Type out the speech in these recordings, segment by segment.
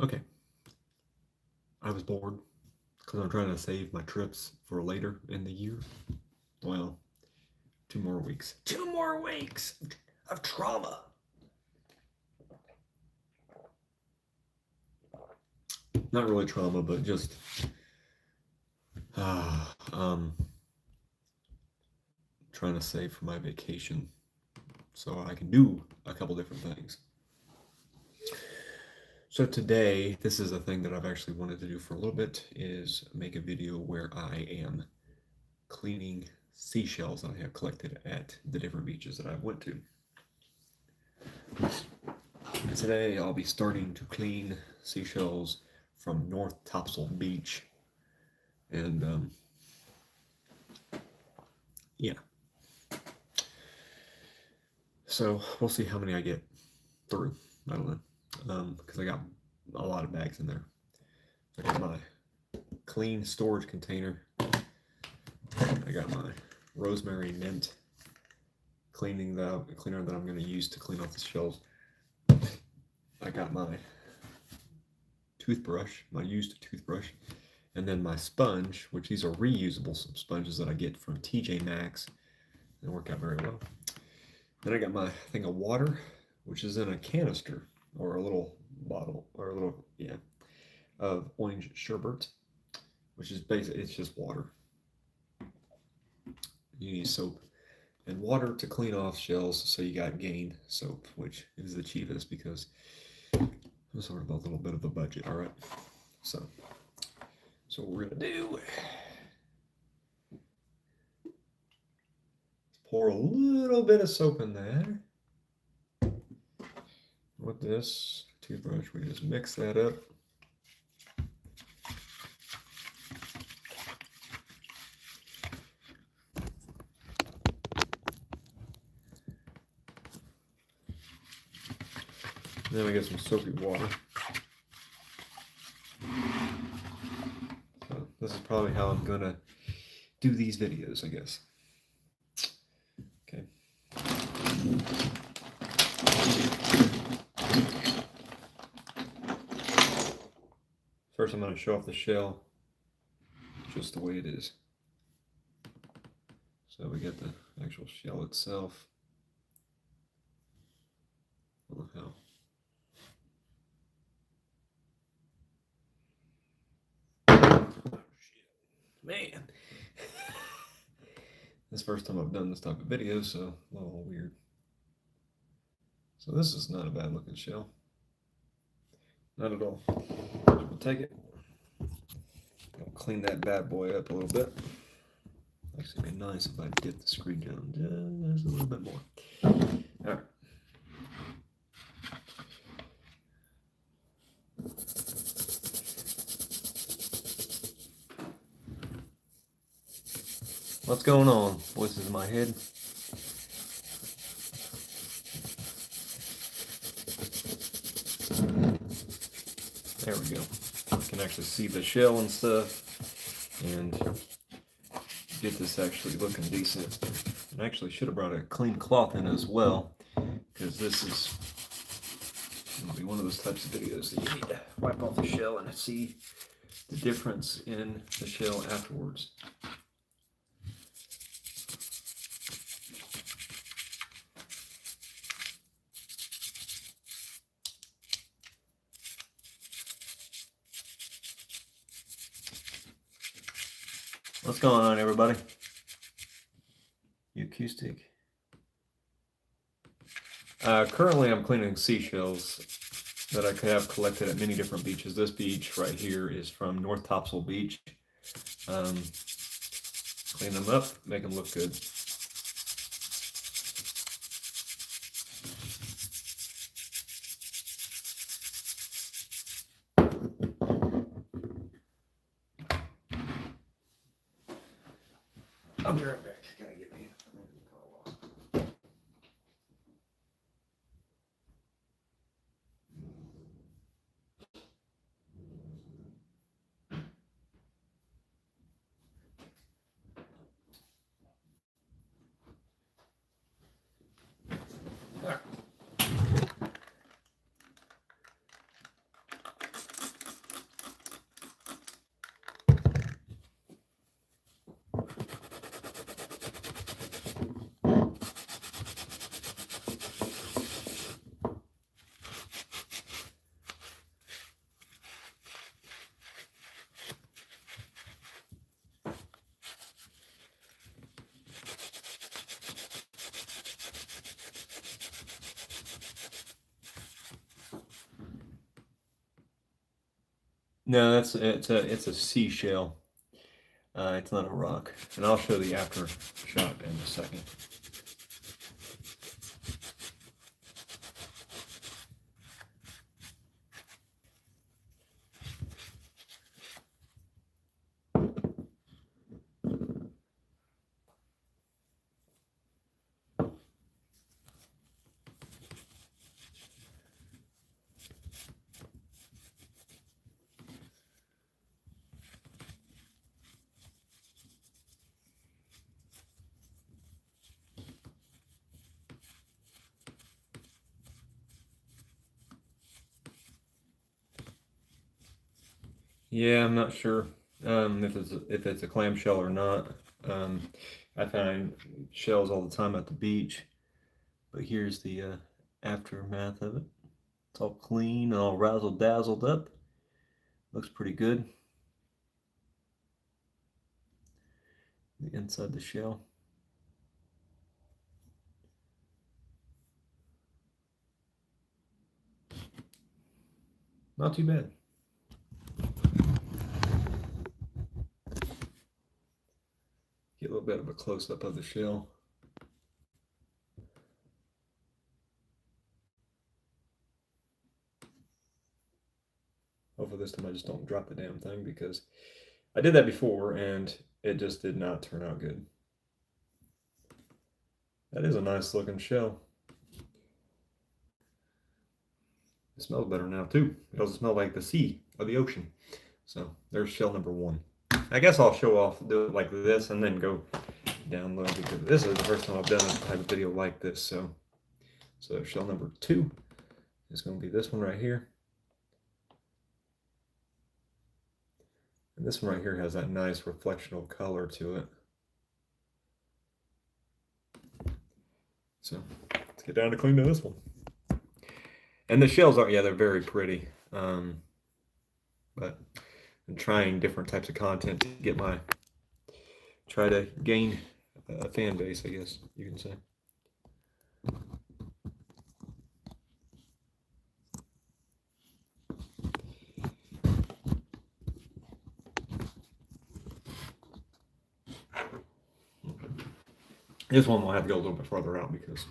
Okay, I was bored because I'm trying to save my trips for later in the year. Well, 2 more weeks. 2 more weeks of trauma. Not really trauma, but just uh, um, trying to save for my vacation so I can do a couple different things. So today, this is a thing that I've actually wanted to do for a little bit, is make a video where I am cleaning seashells that I have collected at the different beaches that I've went to. Today I'll be starting to clean seashells from North Topsail Beach, and yeah, so we'll see how many I get through. I don't know, because I got a lot of bags in there. I got my clean storage container. I got my rosemary mint cleaner that I'm going to use to clean off the shells. I got my toothbrush, my used toothbrush, and then my sponge, which these are reusable sponges that I get from TJ Maxx. They work out very well. Then I got my thing of water, which is in a canister or a little bottle or a little, yeah, of orange sherbet, which is basically, it's just water. You need soap and water to clean off shells, so you got Gain soap, which is the cheapest because I'm sort of a little bit of a budget. All right, so what we're gonna do is pour a little bit of soap in there. With this toothbrush, we just mix that up. Then we get some soapy water. So this is probably how I'm gonna do these videos, I guess. Okay. First, I'm gonna show off the shell, just the way it is. So we get the actual shell itself. Look how. Man, this is the first time I've done this type of video, so a little weird. So this is not a bad looking shell. Not at all. So we'll take it. I'll clean that bad boy up a little bit. Actually, it'd be nice if I dip the screw down just a little bit more. All right. What's going on? Voices in my head. There we go. You can actually see the shell and stuff, and get this actually looking decent. And actually should have brought a clean cloth in as well, because this is going to be one of those types of videos that you need to wipe off the shell and see the difference in the shell afterwards. What's going on, everybody? You acoustic. Currently, I'm cleaning seashells that I have collected at many different beaches. This beach right here is from North Topsail Beach. Clean them up, make them look good. I'll be right back. Gotta get me a car wash. No, it's a seashell. It's not a rock, and I'll show the after shot in a second. Yeah, I'm not sure if it's a clamshell or not. I find shells all the time at the beach, but here's the aftermath of it. It's all clean, all razzle dazzled up. Looks pretty good. The inside the shell. Not too bad. Get a little bit of a close up of the shell. Hopefully this time I just don't drop the damn thing, because I did that before and it just did not turn out good. That is a nice looking shell. It smells better now too. It doesn't smell like the sea or the ocean. So there's shell number one. I guess I'll show off, do it like this, and then go down low, because this is the first time I've done a type of video like this. So shell number two is going to be this one right here. And this one right here has that nice reflectional color to it. So let's get down to cleaning this one. And the shells are, yeah, they're very pretty. But I'm trying different types of content to get try to gain a fan base, I guess you can say. This one will have to go a little bit farther out because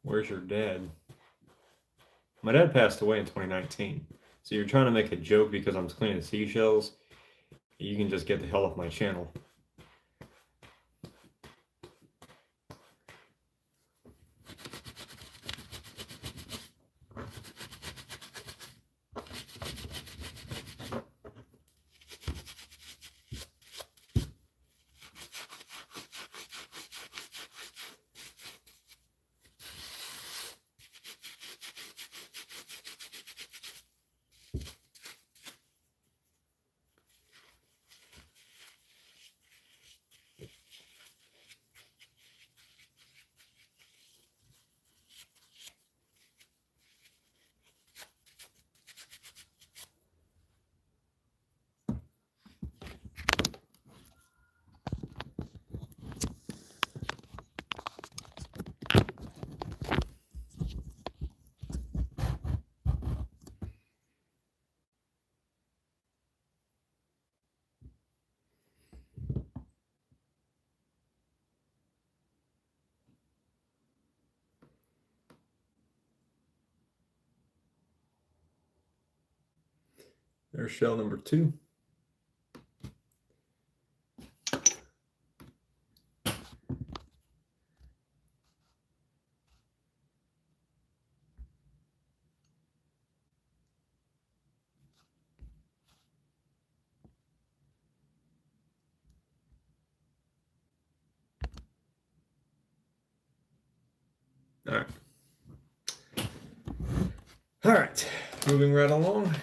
where's your dad? My dad passed away in 2019. So you're trying to make a joke because I'm cleaning seashells? You can just get the hell off my channel. There's shell number two. All right, moving right along.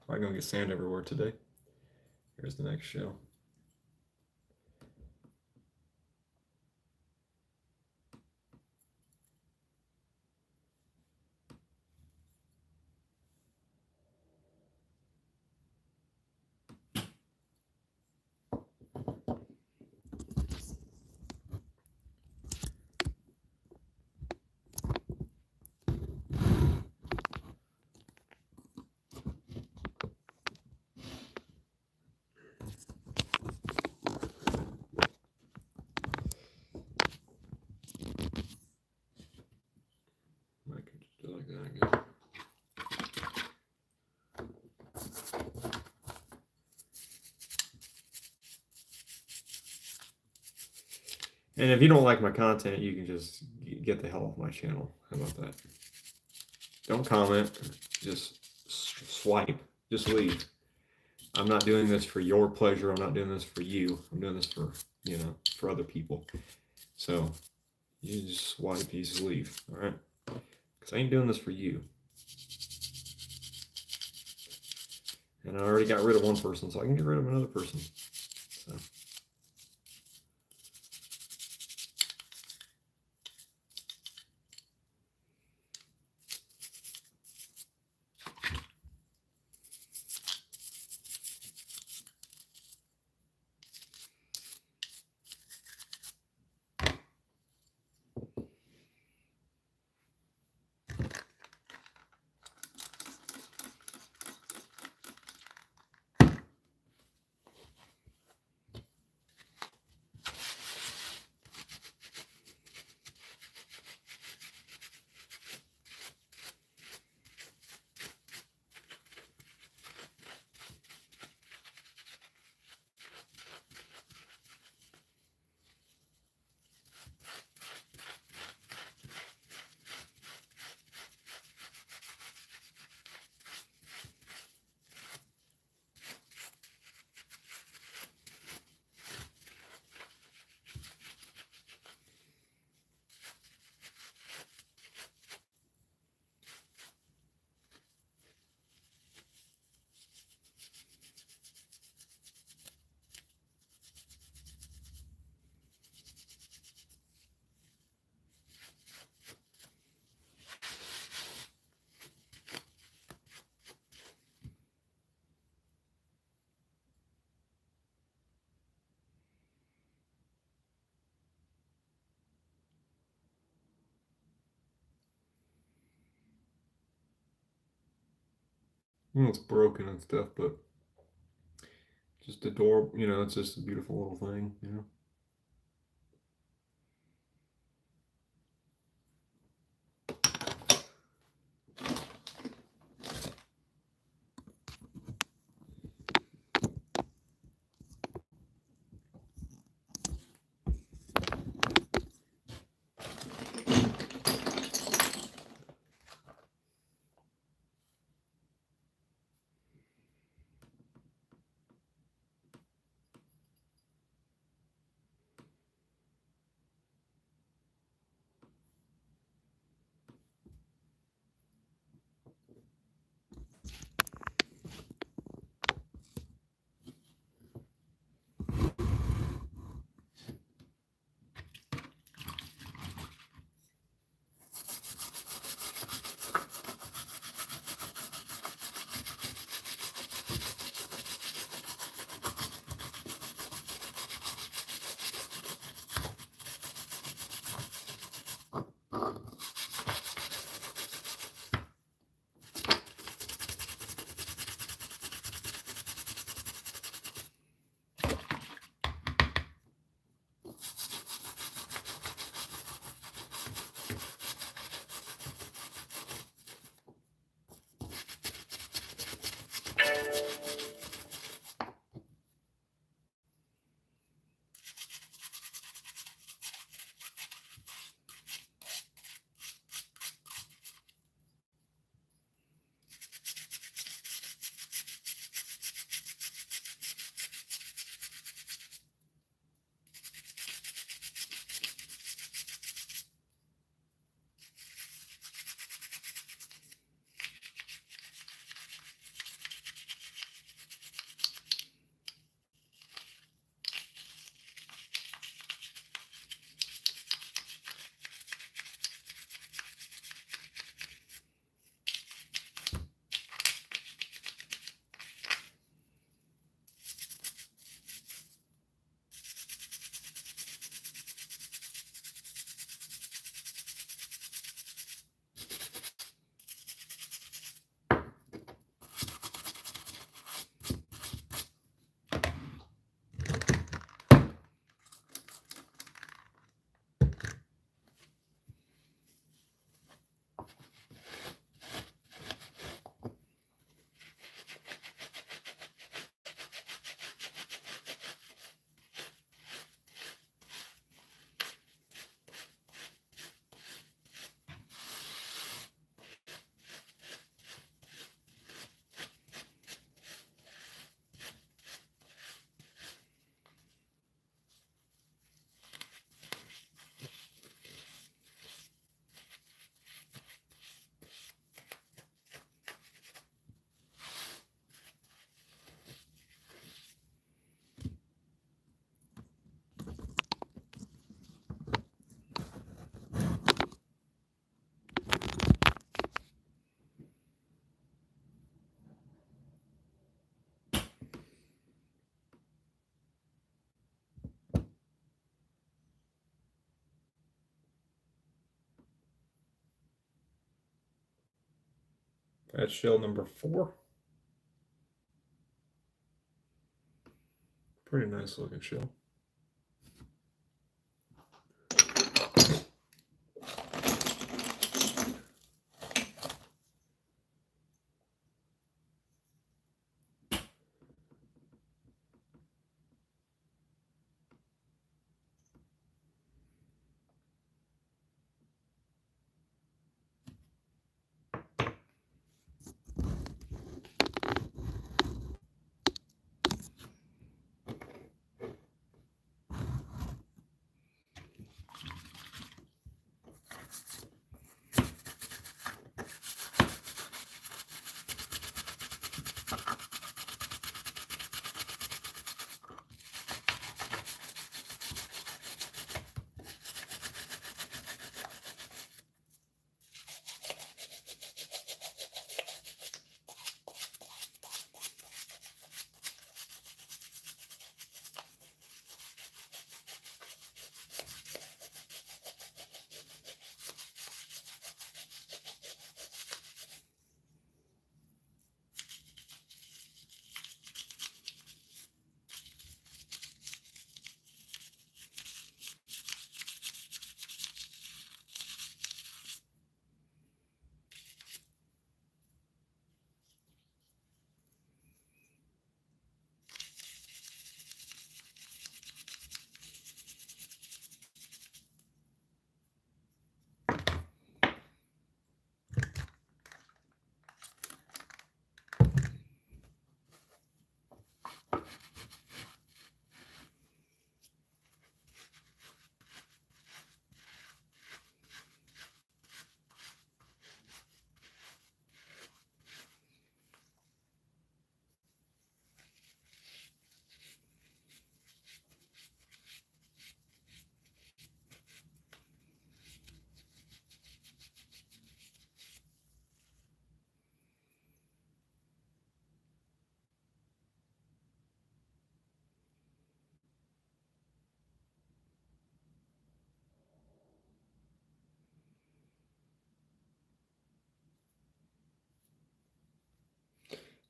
I'm gonna get sand everywhere today. Here's the next shell. I could just do like that again. And if you don't like my content, you can just get the hell off my channel. How about that? Don't comment. Just swipe. Just leave. I'm not doing this for your pleasure. I'm not doing this for you. I'm doing this for, for other people. So you just swipe, you just leave. All right? Because I ain't doing this for you. And I already got rid of one person, so I can get rid of another person. So. It's broken and stuff, but just adorable. It's just a beautiful little thing. That's shell number 4. Pretty nice looking shell.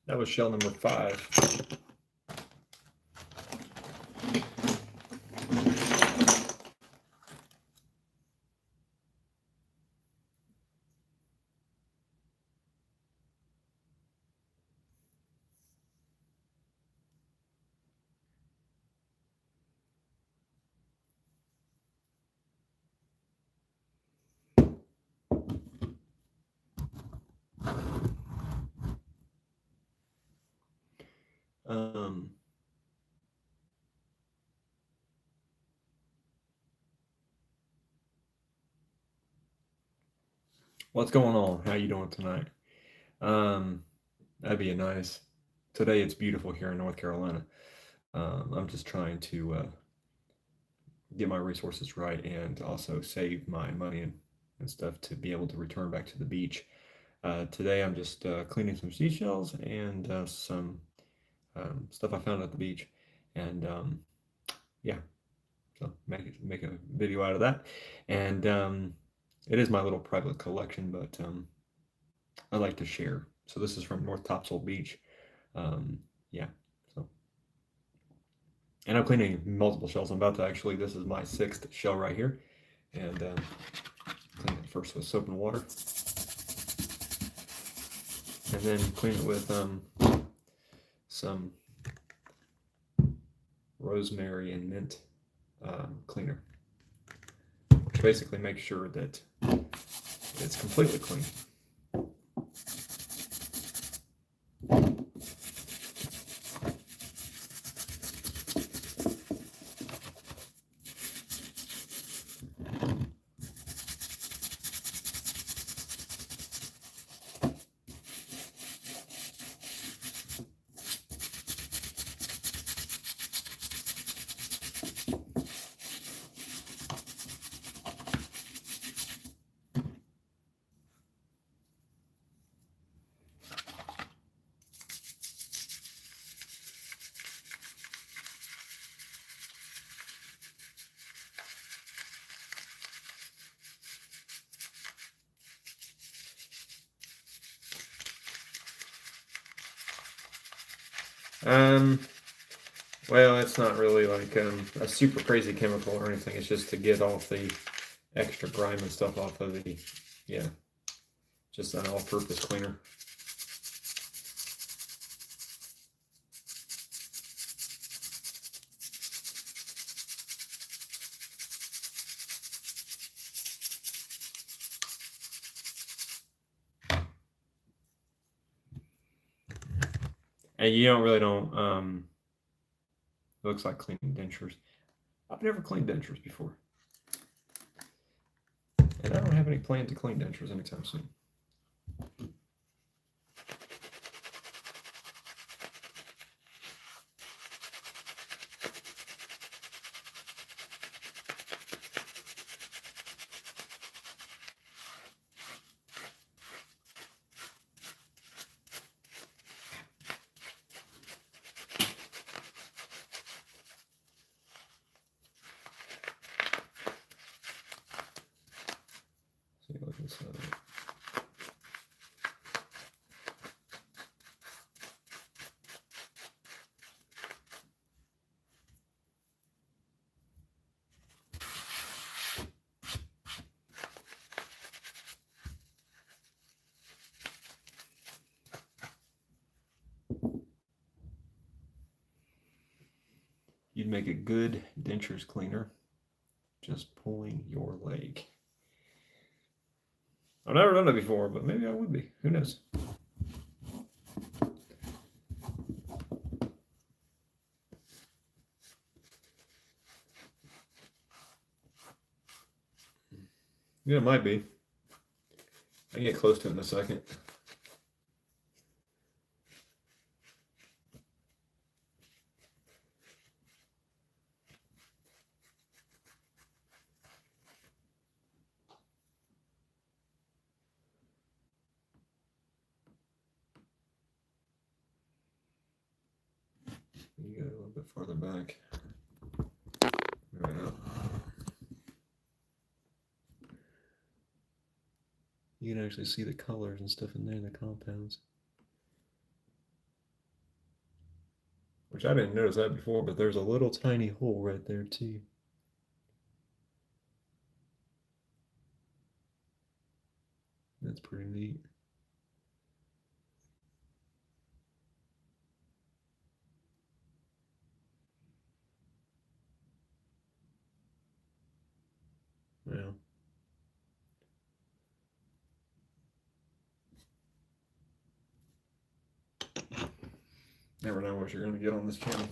That was shell number 5. What's going on? How you doing tonight? That'd be a nice. Today it's beautiful here in North Carolina. I'm just trying to get my resources right and also save my money and stuff to be able to return back to the beach. Today I'm just cleaning some seashells and some stuff I found at the beach, and yeah, so make a video out of that, and it is my little private collection, but I like to share. So this is from North Topsail Beach. Yeah, so and I'm cleaning multiple shells. I'm about to actually. This is my 6th shell right here, and clean it first with soap and water, and then clean it with some rosemary and mint cleaner, which basically makes sure that it's completely clean. Well, it's not really like a super crazy chemical or anything. It's just to get off the extra grime and stuff off of the, yeah, just an all-purpose cleaner. And you don't, it looks like cleaning dentures. I've never cleaned dentures before. And I don't have any plan to clean dentures anytime soon. See, look inside of it. You'd make a good dentures cleaner just pulling your leg. I've never done it before, but maybe I would be. Who knows? Yeah, it might be. I can get close to it in a second. You go a little bit farther back. There we go. You can actually see the colors and stuff in there, the compounds. Which I didn't notice that before, but there's a little tiny hole right there too. That's pretty neat. Yeah. Never know what you're going to get on this channel.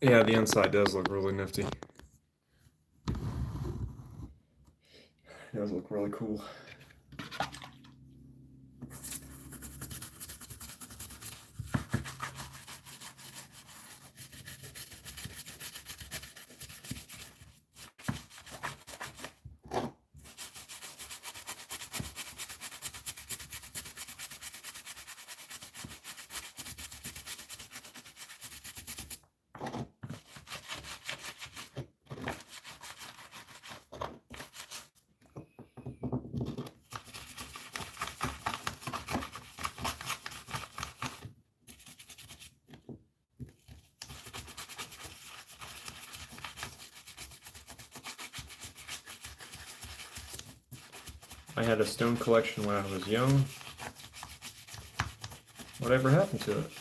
Yeah, the inside does look really nifty. It does look really cool. I had a stone collection when I was young. Whatever happened to it?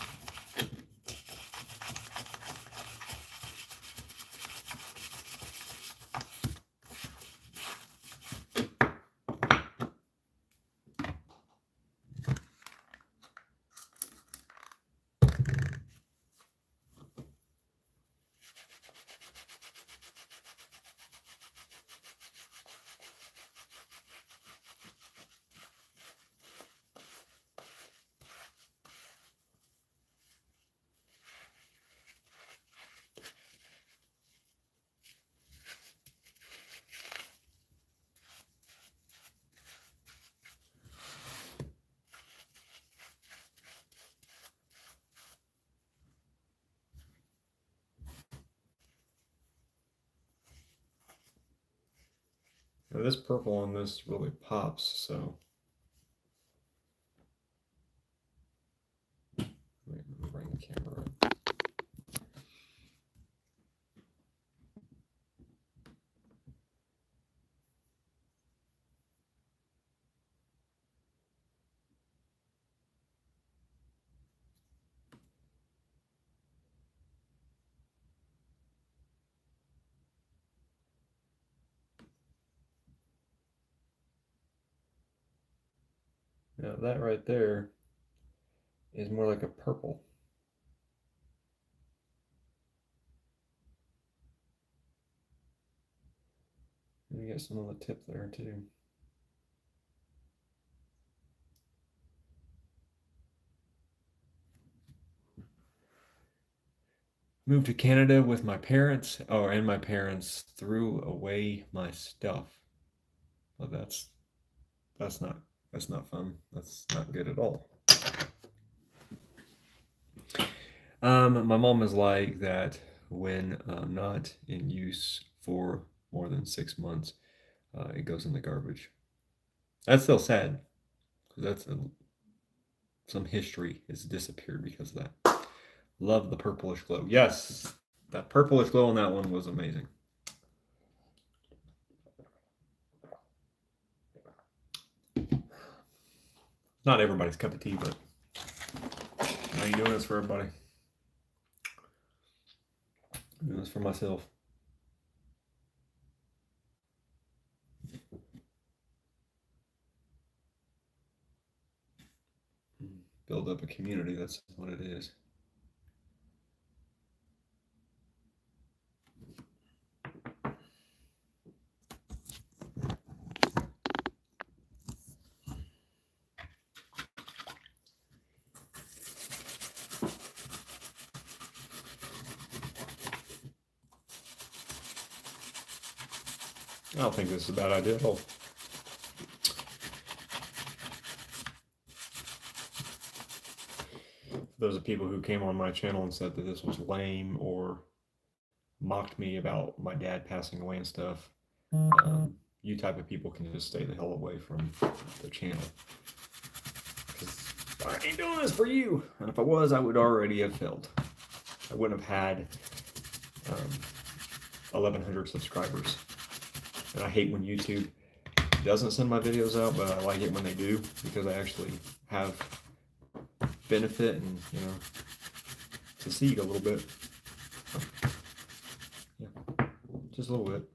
Now this purple on this really pops, so let me bring the camera up. Now that right there is more like a purple. And you get some on the tip there too. Moved to Canada with my parents, and my parents threw away my stuff. Well, that's not fun. That's not good at all. My mom is like that when not in use for more than 6 months, it goes in the garbage. That's still sad because some history has disappeared because of that. Love the purplish glow. Yes, that purplish glow on that one was amazing. Not everybody's cup of tea, but I ain't doing this for everybody. I'm doing this for myself. Build up a community, that's what it is. I don't think this is a bad idea at all. Those are people who came on my channel and said that this was lame or mocked me about my dad passing away and stuff. You type of people can just stay the hell away from the channel. Because I ain't doing this for you. And if I was, I would already have failed. I wouldn't have had 1,100 subscribers. And I hate when YouTube doesn't send my videos out, but I like it when they do because I actually have benefit and, succeed a little bit. Yeah, just a little bit.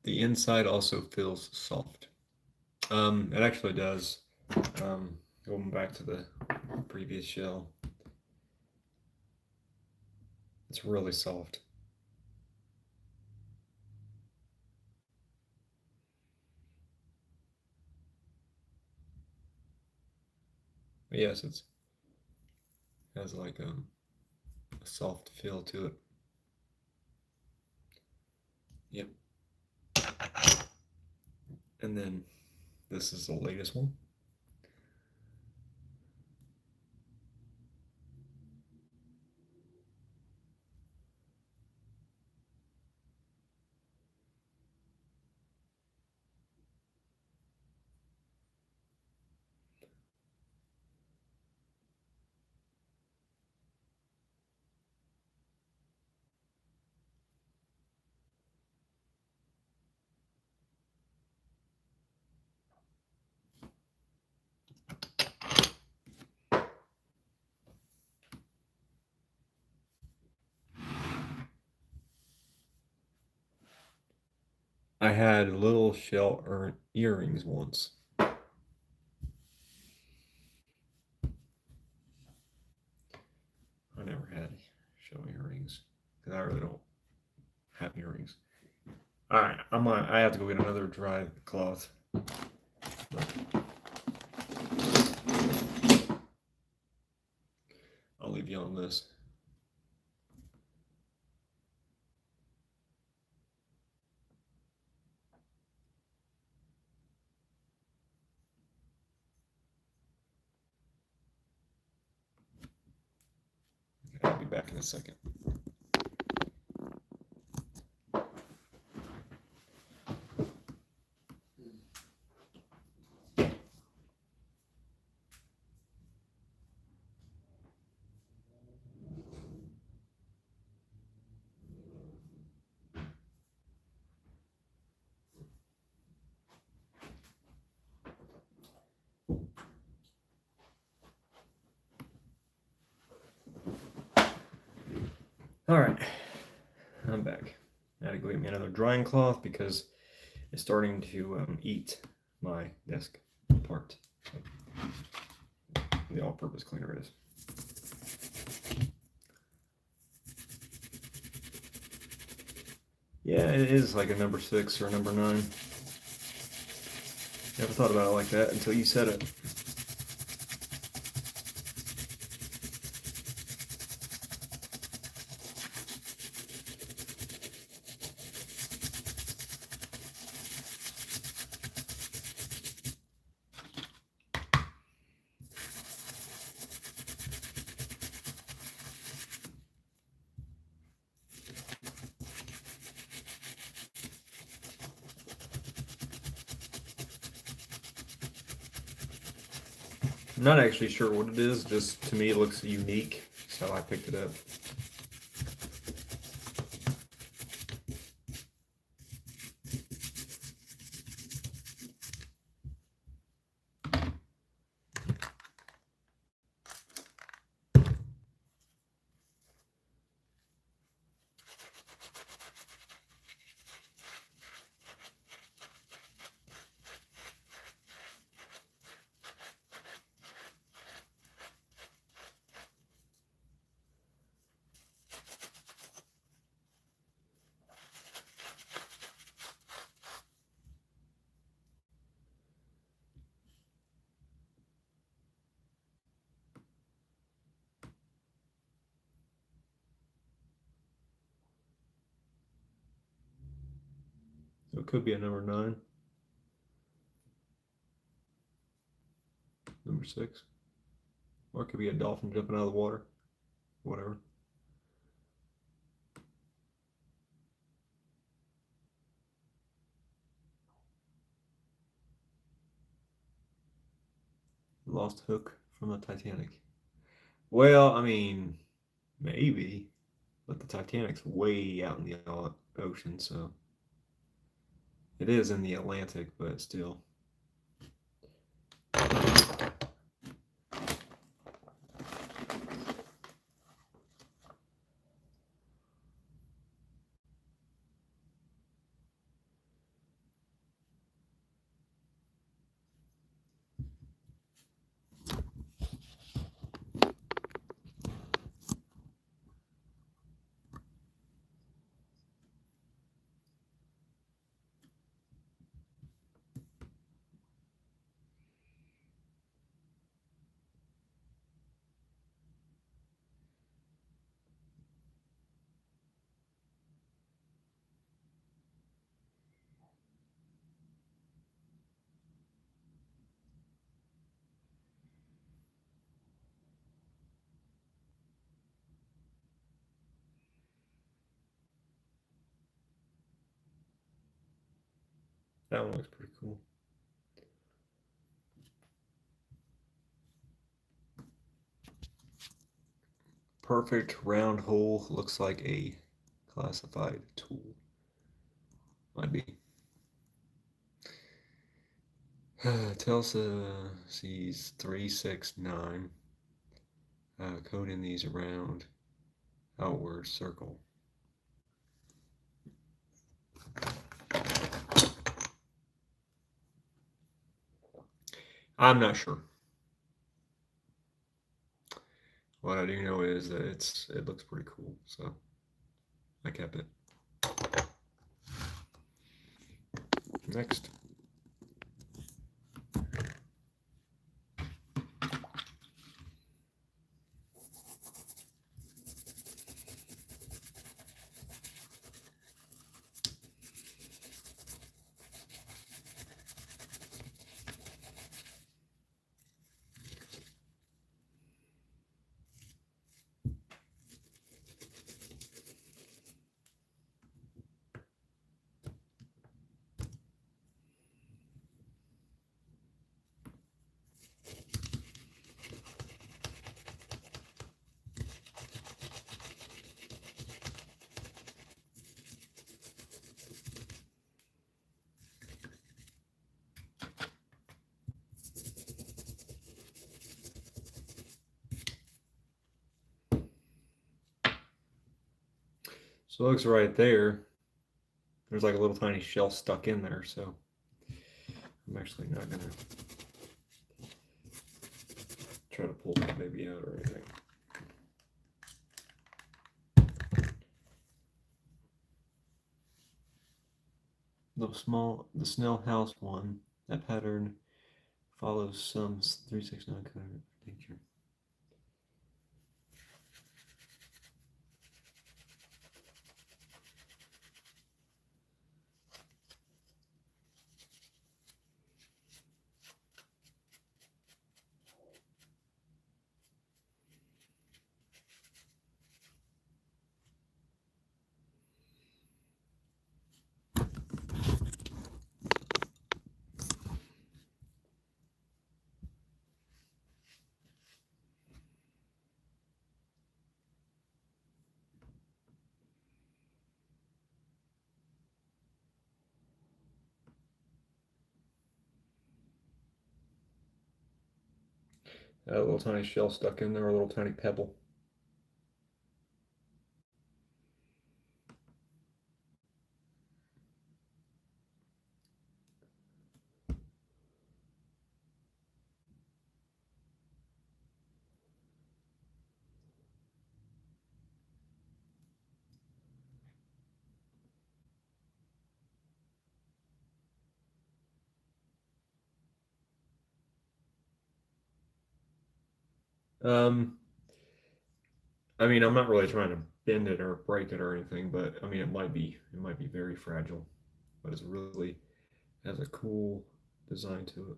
The inside also feels soft. It actually does. Going back to the previous shell, it's really soft. But yes, it has like a soft feel to it. Yep. And then this is the latest one. I had little shell earrings once. I never had shell earrings because I really don't have earrings. All right, I have to go get another dry cloth. I'll leave you on this. I'll be back in a second. All right, I'm back. I had to go get me another drying cloth because it's starting to eat my desk apart. The all-purpose cleaner is. Yeah, it is like a number 6 or a number 9. Never thought about it like that until you said it. I'm not actually sure what it is, just to me it looks unique, so I picked it up. So it could be a number 9, number 6, or it could be a dolphin jumping out of the water, whatever. Lost hook from the Titanic. Well, I mean, maybe, but the Titanic's way out in the ocean, so it is in the Atlantic, but still. That one looks pretty cool. Perfect round hole, looks like a classified tool. Might be. Telsa sees 369. Code in these around outward circle. I'm not sure. What I do know is that it looks pretty cool, so I kept it. Next. So it looks right there. There's like a little tiny shell stuck in there, so I'm actually not gonna try to pull that baby out or anything. The Snell House one, that pattern follows some 369 color nature. A little tiny shell stuck in there, a little tiny pebble. Um, I mean, I'm not really trying to bend it or break it or anything, but I mean, it might be very fragile, but it's really has a cool design to it.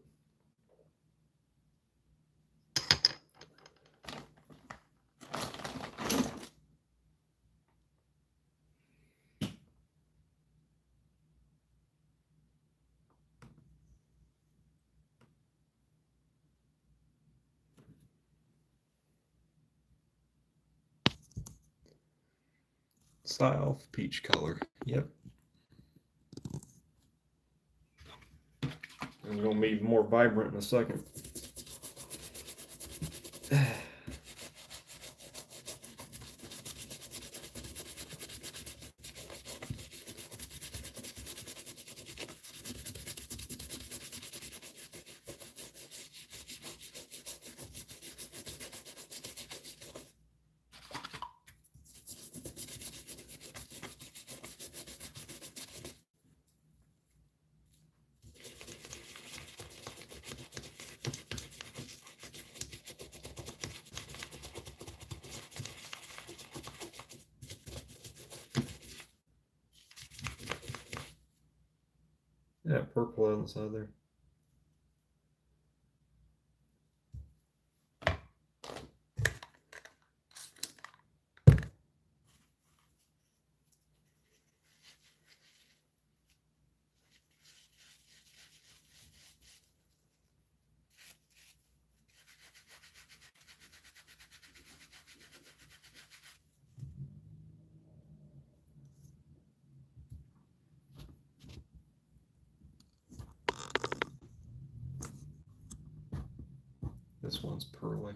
Style peach color. Yep. And it's gonna be more vibrant in a second. Yeah, purple on the side there. This one's pearly.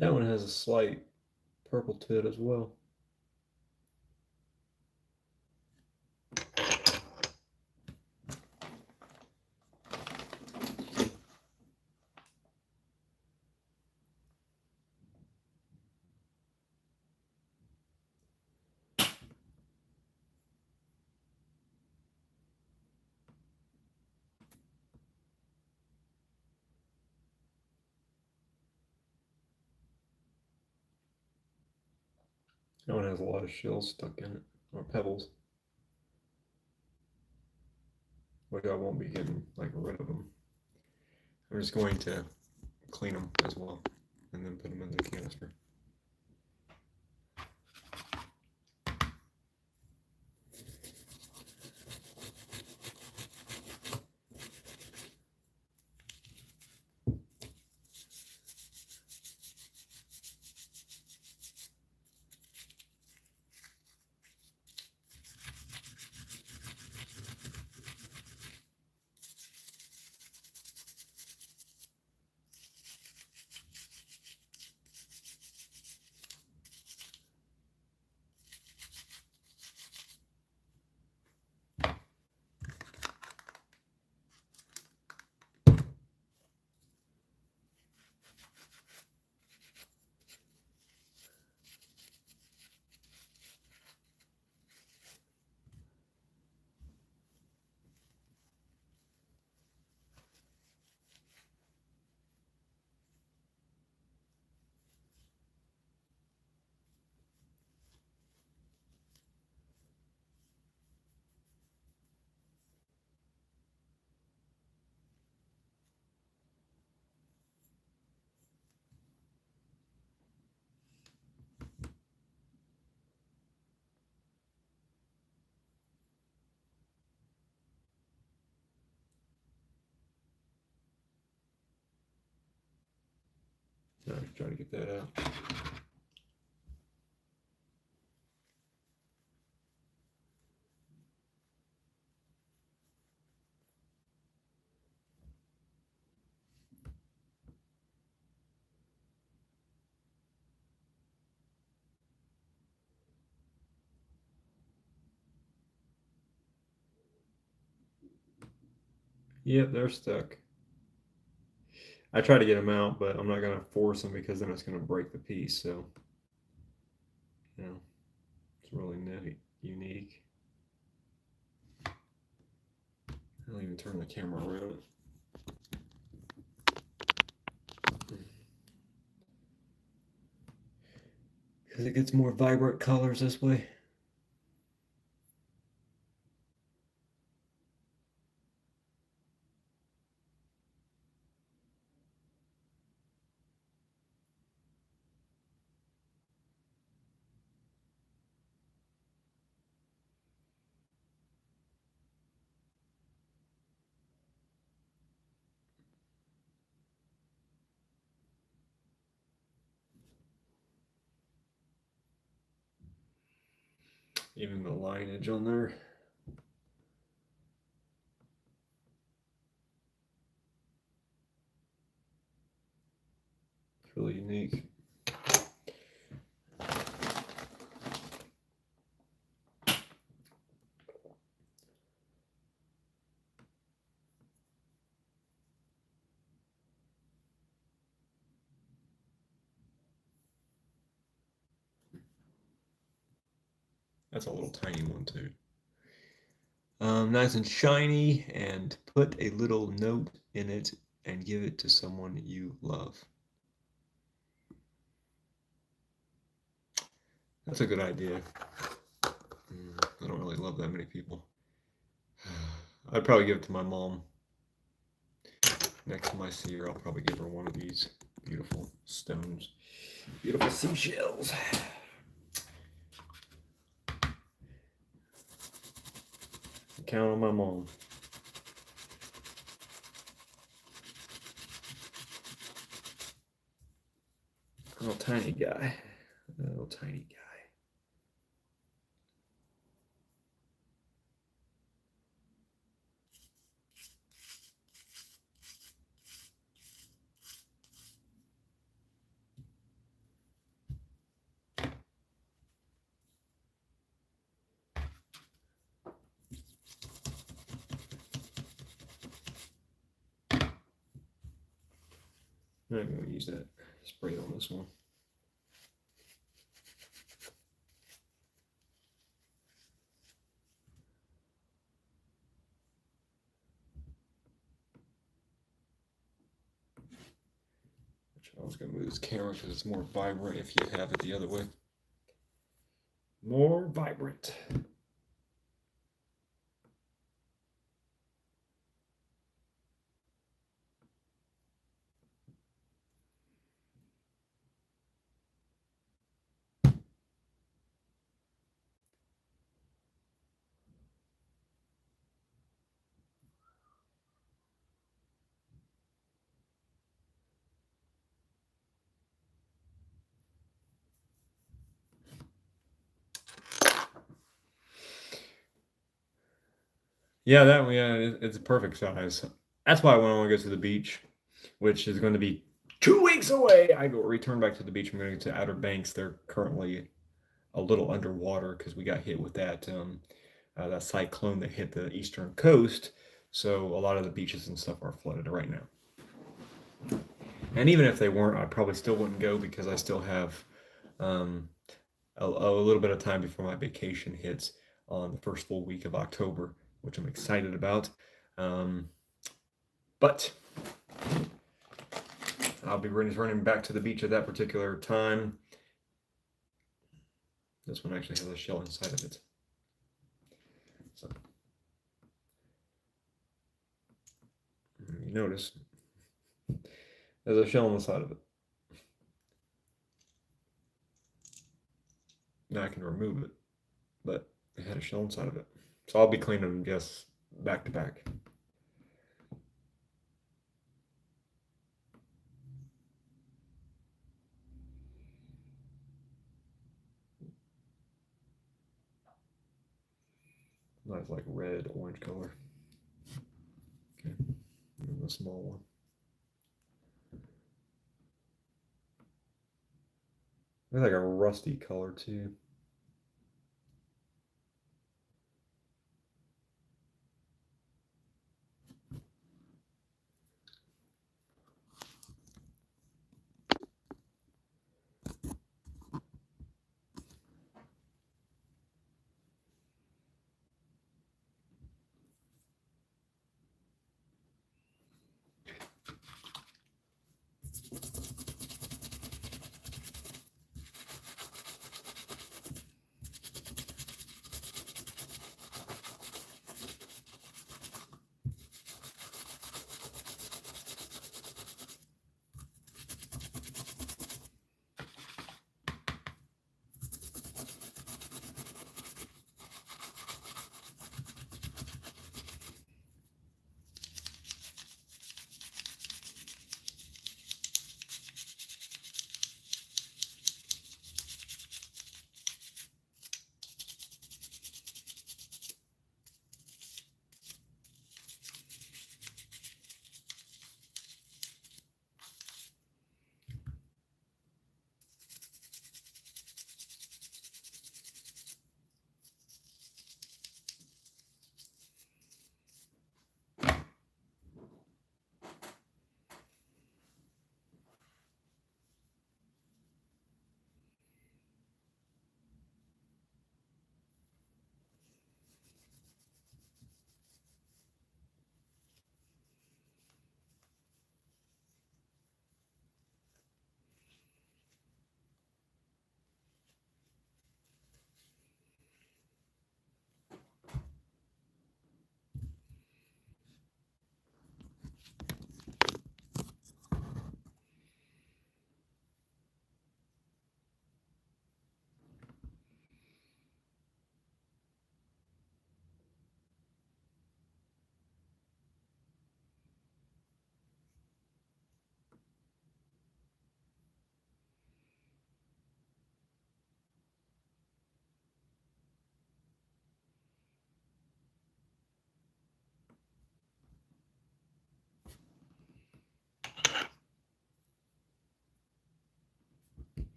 That one has a slight purple to it as well. That one has a lot of shells stuck in it, or pebbles. Which I won't be getting rid of them. I'm just going to clean them as well, and then put them in the canister. Now I'm trying to get that out. Yep, they're stuck. I try to get them out, but I'm not going to force them because then it's going to break the piece. So, it's really unique. I'll even turn the camera around. Because it gets more vibrant colors this way. Even the lineage on there. It's really unique. That's a little tiny one too. Nice and shiny, and put a little note in it and give it to someone you love. That's a good idea. I don't really love that many people. I'd probably give it to my mom. Next time I see her, I'll probably give her one of these beautiful stones. Beautiful seashells. Count on my mom. Little tiny guy. Little tiny guy. I'm going to use that spray on this one. I was going to move this camera because it's more vibrant if you have it the other way. More vibrant. Yeah, that one, yeah, it's a perfect size. That's why when I want to go to the beach, which is going to be 2 weeks away, I go return back to the beach. I'm going to go to Outer Banks. They're currently a little underwater because we got hit with that cyclone that hit the eastern coast. So a lot of the beaches and stuff are flooded right now. And even if they weren't, I probably still wouldn't go because I still have um, a little bit of time before my vacation hits on the first full week of October, which I'm excited about. But I'll be running back to the beach at that particular time. This one actually has a shell inside of it. So you notice there's a shell on the side of it. Now I can remove it, but it had a shell inside of it. So I'll be cleaning them just back to back. Nice, like red, orange color. Okay, and the small one. It's like a rusty color too.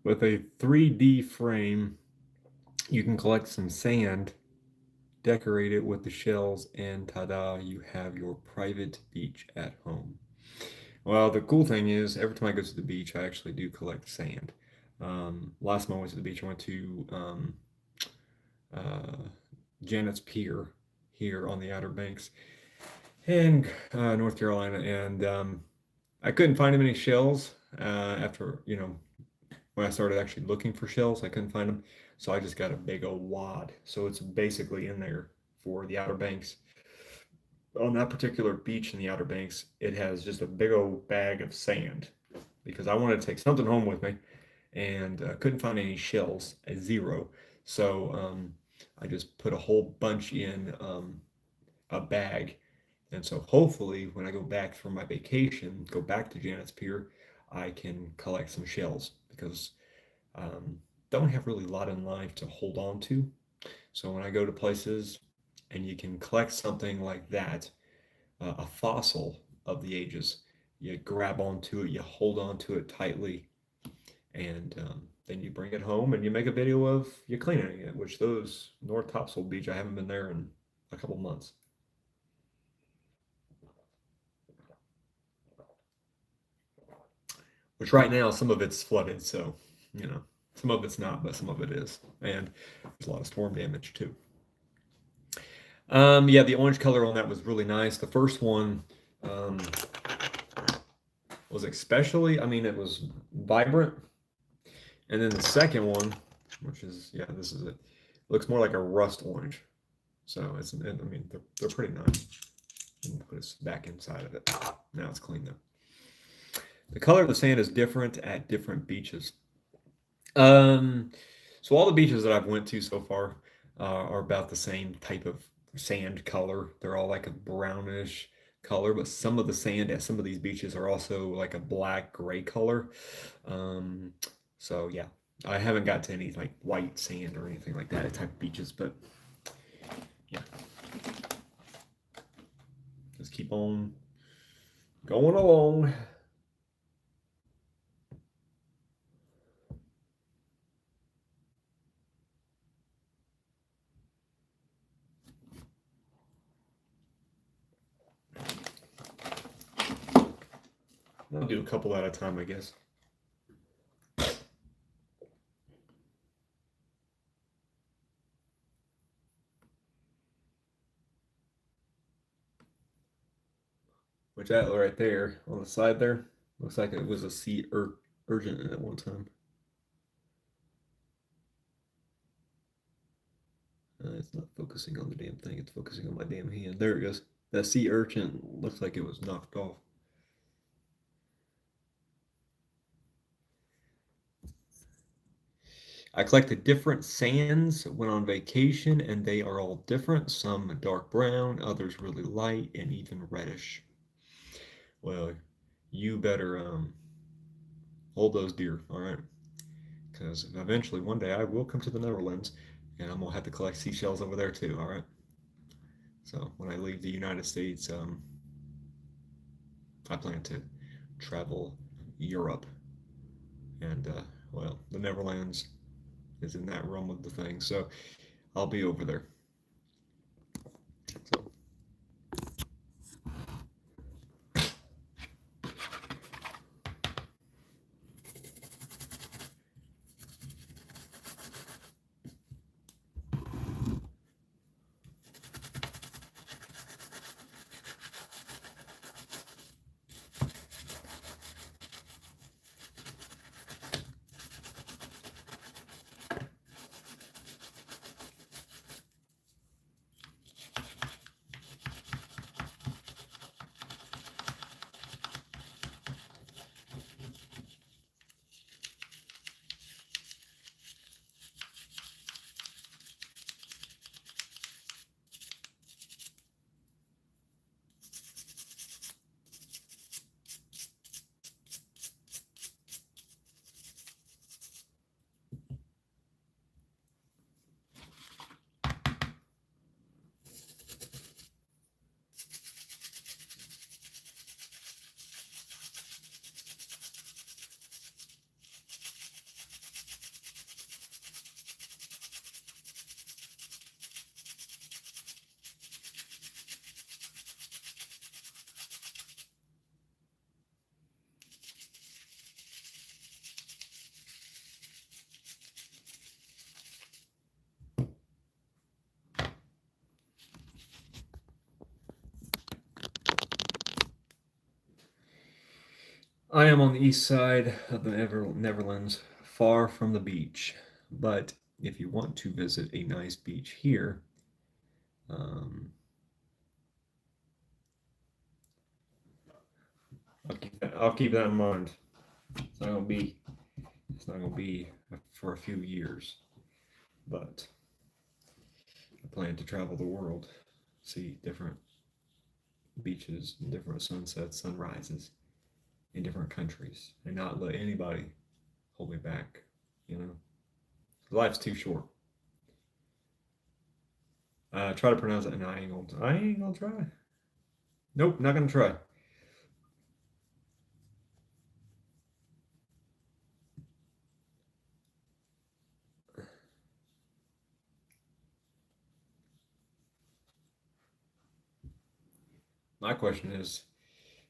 With a 3D frame, you can collect some sand, decorate it with the shells, and ta-da, you have your private beach at home. Well, the cool thing is, every time I go to the beach, I actually do collect sand. Last time I went to the beach, I went to uh, Janet's Pier here on the Outer Banks in North Carolina, and I couldn't find any shells after, when I started actually looking for shells, I couldn't find them. So I just got a big old wad. So it's basically in there for the Outer Banks. On that particular beach in the Outer Banks, it has just a big old bag of sand because I wanted to take something home with me and couldn't find any shells, a zero. So I just put a whole bunch in a bag. And so hopefully when I go back for my vacation, go back to Janet's Pier, I can collect some shells because don't have really a lot in life to hold on to. So when I go to places and you can collect something like that, a fossil of the ages, you grab onto it, you hold on to it tightly, and then you bring it home and you make a video of you cleaning it, which those North Topsail Beach, I haven't been there in a couple months. Which right now, some of it's flooded, so, some of it's not, but some of it is. And there's a lot of storm damage too. Yeah, the orange color on that was really nice. The first one was especially, it was vibrant. And then the second one, which is, yeah, this is it, looks more like a rust orange. So they're pretty nice. Put us back inside of it. Now it's clean though. The color of the sand is different at different beaches. So all the beaches that I've went to so far are about the same type of sand color. They're all like a brownish color, but some of the sand at some of these beaches are also like a black gray color. So yeah, I haven't got to any like white sand or anything like that type of beaches, but yeah, just keep on going along. I'll do a couple at a time, I guess. Which that right there on the side there looks like it was a sea urgent at one time. It's not focusing on the damn thing. It's focusing on my damn hand. There it goes. That sea urchin looks like it was knocked off. I collected different sands, went on vacation, and they are all different. Some dark brown, others really light, and even reddish. Well, you better hold those dear, all right? Because eventually, one day, I will come to the Netherlands, and I'm gonna have to collect seashells over there too, all right? So when I leave the United States, I plan to travel Europe, and well, the Netherlands is in that realm of the thing. So I'll be over there. So. I am on the east side of the Netherlands, far from the beach. But if you want to visit a nice beach here, um, I'll keep that in mind. It's not gonna be it's not gonna be for a few years, but I plan to travel the world, see different beaches, different sunsets, sunrises in different countries, and not let anybody hold me back. You know, life's too short. Try to pronounce it, and I ain't gonna try. Nope, not gonna try. My question is,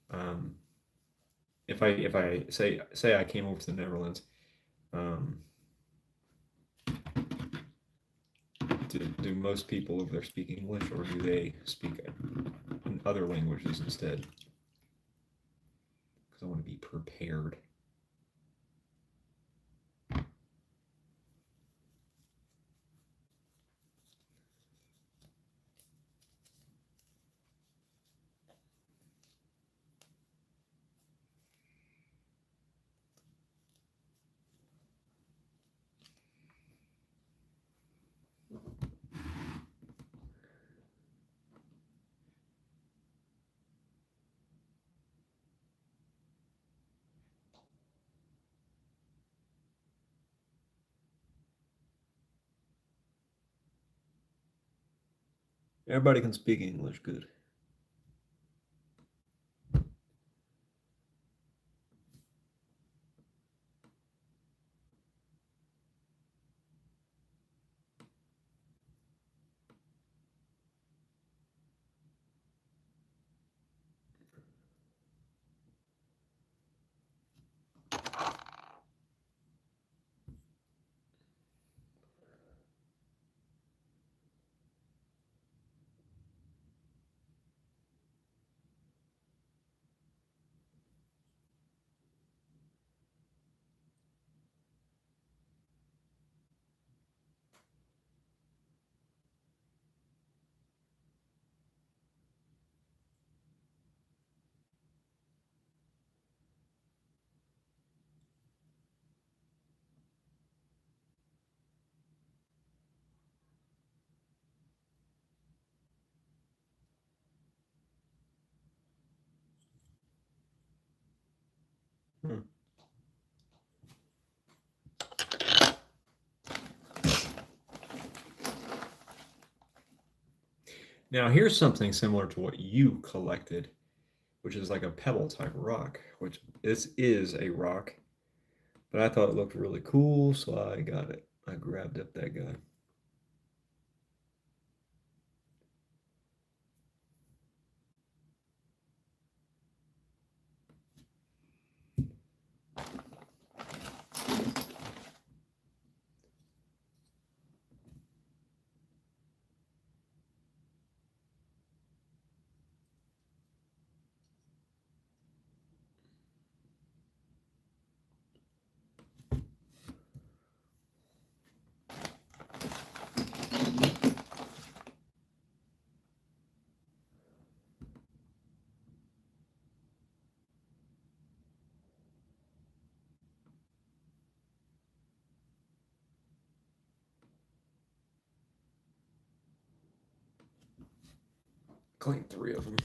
um, if I say I came over to the Netherlands, um, do most people over there speak English, or do they speak in other languages instead? Because I want to be prepared. Everybody can speak English good. Hmm. Now, here's something similar to what you collected, which is like a pebble type rock, which this is a rock, but I thought it looked really cool, so I got it. I grabbed up that guy. Claimed three of them.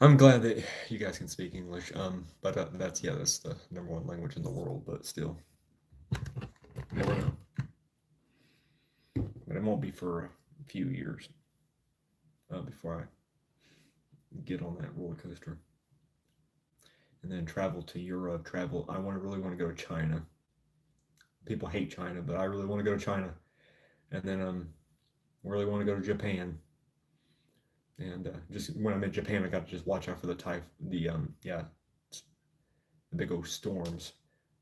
I'm glad that you guys can speak English. But that's the number one language in the world. But still, never know. But it won't be for a few years before I get on that roller coaster and then travel to Europe. I really want to go to China. People hate China, but I really want to go to China, and then really want to go to Japan. And just when I'm in Japan, I got to just watch out for the big old storms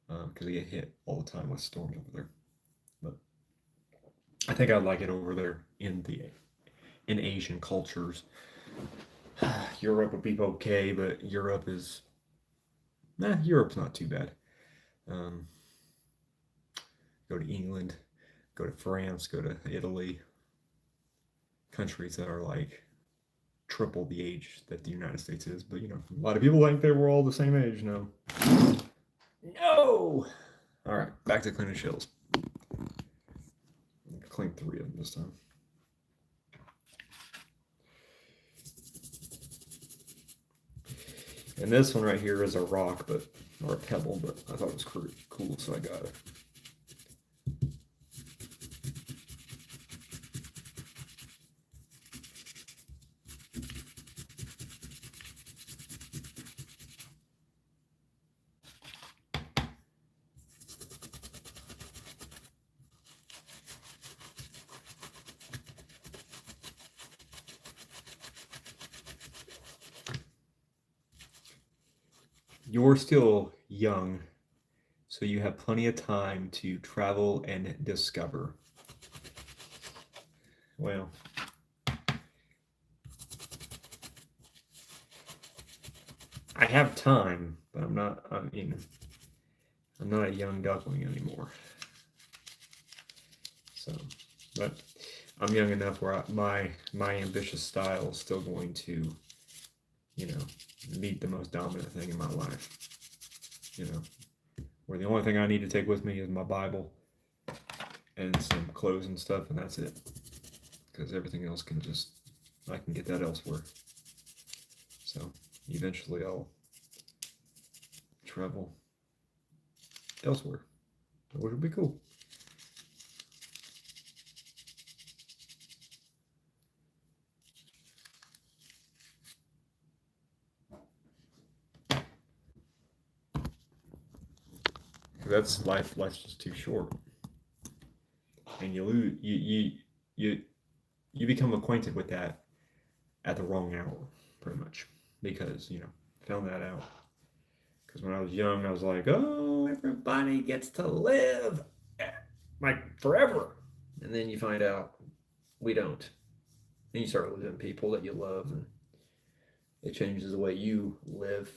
because they get hit all the time with storms over there. But I think I'd like it over there in Asian cultures. Europe would be okay, but Europe is Europe's not too bad. Um, go to England, go to France, go to Italy, countries that are like triple the age that the United States is. But a lot of people think they were all the same age. No. No! All right, back to cleaning shells. Clean 3 of them this time. And this one right here is a rock, or a pebble, but I thought it was cool, so I got it. You're still young, so you have plenty of time to travel and discover. Well, I have time, but I'm not a young duckling anymore. So, but I'm young enough where my ambitious style is still going to, be the most dominant thing in my life. Where the only thing I need to take with me is my Bible and some clothes and stuff, and that's it. Because everything else I can get that elsewhere. So eventually I'll travel elsewhere, which would be cool. That's life. Life's just too short, and you become acquainted with that at the wrong hour, pretty much, because found that out. Because when I was young, I was like, oh, everybody gets to live like forever, and then you find out we don't, and you start losing people that you love, and it changes the way you live,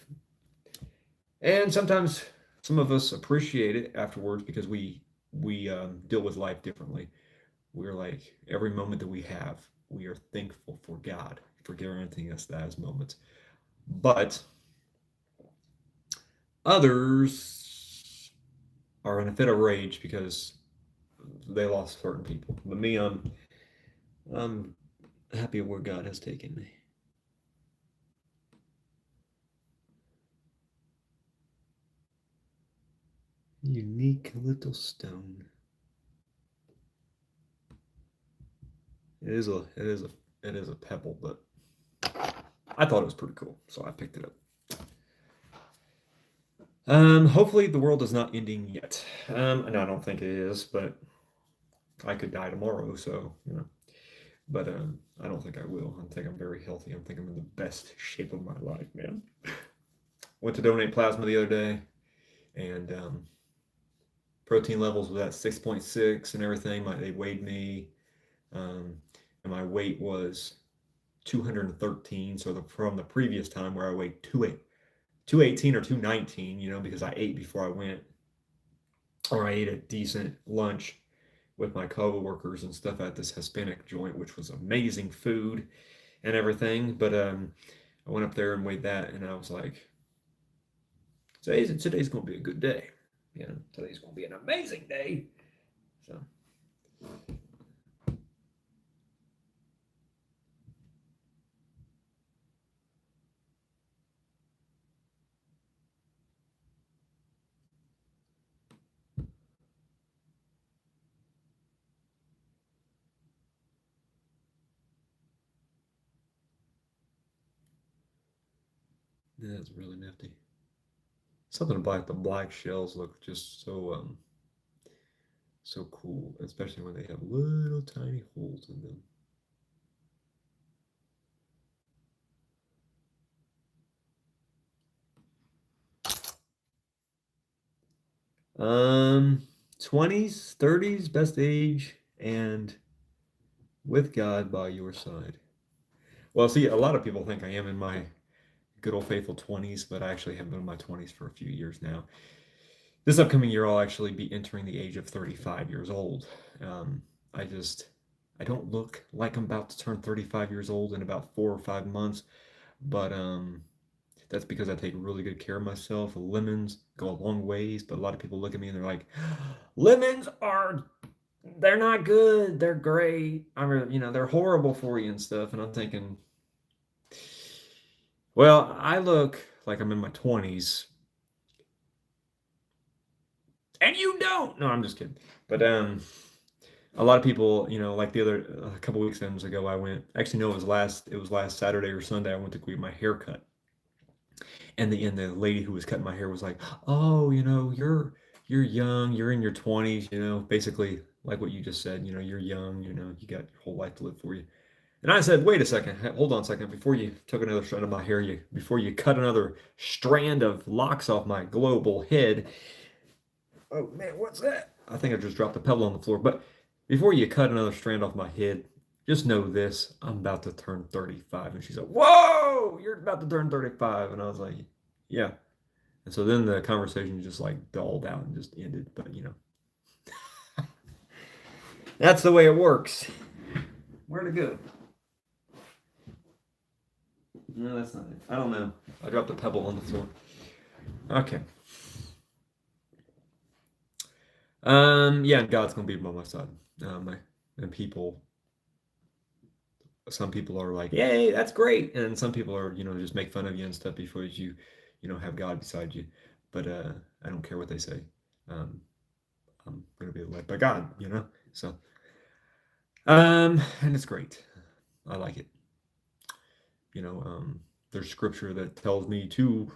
and sometimes. Some of us appreciate it afterwards because we deal with life differently. We're like every moment that we have, we are thankful for God for guaranteeing us those moments. But others are in a fit of rage because they lost certain people. But me, I'm happy where God has taken me. Unique little stone. It is a pebble, but I thought it was pretty cool, so I picked it up. Hopefully the world is not ending yet. No, I don't think it is, but I could die tomorrow, so But I don't think I will. I think I'm very healthy. I think I'm in the best shape of my life, man. Went to donate plasma the other day, and protein levels was at 6.6 and everything. They weighed me, and my weight was 213. So from the previous time where I weighed 218 or 219, because I ate before I went, or I ate a decent lunch with my co-workers and stuff at this Hispanic joint, which was amazing food and everything. But I went up there and weighed that, and I was like, today's going to be a good day. Today's going to be an amazing day. So. Yeah, that's really nifty. Something about the black shells look just so cool, especially when they have little tiny holes in them. 20s, 30s, best age, and with God by your side. Well, see, a lot of people think I am in my good old faithful 20s, but I actually have been in my 20s for a few years now. This upcoming year, I'll actually be entering the age of 35 years old. Um, I just, I don't look like I'm about to turn 35 years old in about 4 or 5 months, but that's because I take really good care of myself. Lemons go a long ways, but a lot of people look at me and they're like, lemons are, they're not good. They're great. I mean, they're horrible for you and stuff. And I'm thinking, well, I look like I'm in my 20s, and you don't. No, I'm just kidding. But a lot of people, like the other a couple weekends ago, I went. Actually, no, it was last Saturday or Sunday. I went to get my hair cut, and the lady who was cutting my hair was like, "Oh, you're young. You're in your 20s. Basically like what you just said. You're young. You got your whole life to live for you." And I said, "Wait a second. Hold on a second. Before you took another strand of my hair, before you cut another strand of locks off my global head." Oh man, what's that? I think I just dropped a pebble on the floor. But before you cut another strand off my head, just know this: I'm about to turn 35. And she's like, "Whoa, you're about to turn 35." And I was like, "Yeah." And so then the conversation just like dulled out and just ended. But that's the way it works. Where'd it go? No, that's not it. I don't know. I dropped a pebble on the floor. Okay. Yeah, and God's gonna be by my side. And some people are like, "Yay, that's great," and some people are, just make fun of you and stuff because you have God beside you. But I don't care what they say. Um, I'm gonna be led by God. So, and it's great. I like it. There's scripture that tells me to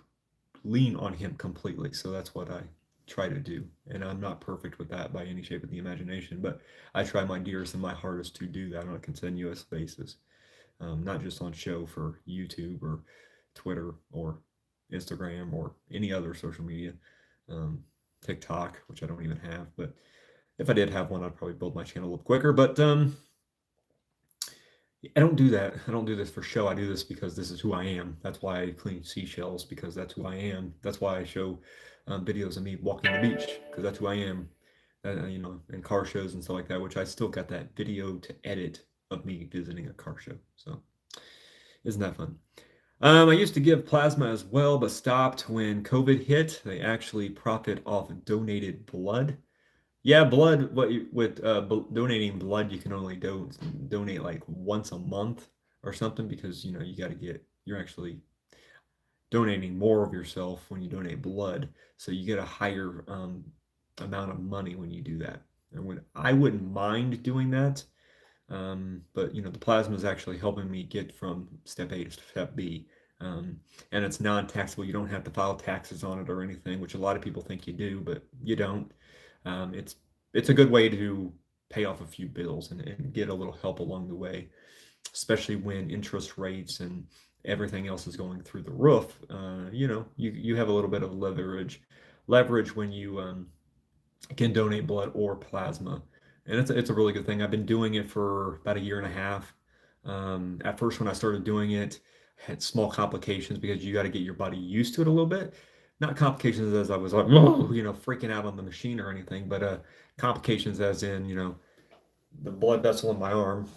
lean on Him completely. So that's what I try to do. And I'm not perfect with that by any shape of the imagination, but I try my dearest and my hardest to do that on a continuous basis, not just on show for YouTube or Twitter or Instagram or any other social media, um, TikTok, which I don't even have. But if I did have one, I'd probably build my channel up quicker. But I don't do that. I don't do this for show. I do this because this is who I am. That's why I clean seashells, because that's who I am. That's why I show videos of me walking the beach, because that's who I am. And car shows and stuff like that, which I still got that video to edit of me visiting a car show. So isn't that fun? I used to give plasma as well, but stopped when COVID hit. They actually profit off donated blood. Yeah, blood. With donating blood, you can only donate like once a month or something, because you got to you're actually donating more of yourself when you donate blood, so you get a higher amount of money when you do that. And I wouldn't mind doing that, but the plasma is actually helping me get from step A to step B. And it's non-taxable. You don't have to file taxes on it or anything, which a lot of people think you do, but you don't. It's a good way to pay off a few bills and get a little help along the way, especially when interest rates and everything else is going through the roof. You have a little bit of leverage when you can donate blood or plasma, and it's a really good thing. I've been doing it for about a year and a half. At first, when I started doing it, I had small complications because you got to get your body used to it a little bit. Not complications as I was like, whoa, freaking out on the machine or anything, but complications as in, the blood vessel in my arm.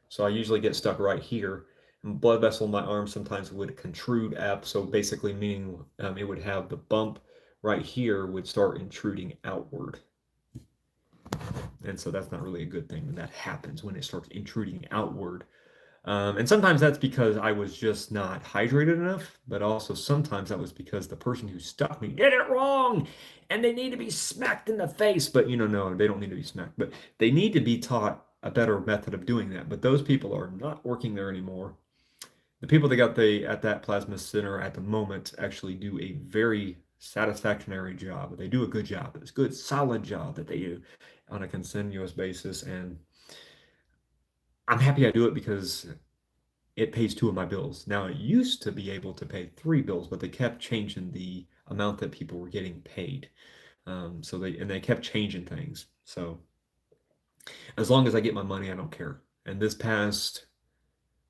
So I usually get stuck right here. And blood vessel in my arm sometimes would protrude up. So basically, meaning it would have the bump right here would start intruding outward. And so that's not really a good thing when that happens, when it starts intruding outward. And sometimes that's because I was just not hydrated enough, but also sometimes that was because the person who stuck me did it wrong and they need to be smacked in the face. But no, they don't need to be smacked, but they need to be taught a better method of doing that. But those people are not working there anymore. The people that got at that plasma center at the moment actually do a very satisfactory job. They do a good job. It's a good, solid job that they do on a continuous basis. And I'm happy I do it because it pays two of my bills. Now, it used to be able to pay three bills, but they kept changing the amount that people were getting paid. So they kept changing things. So as long as I get my money, I don't care. And this past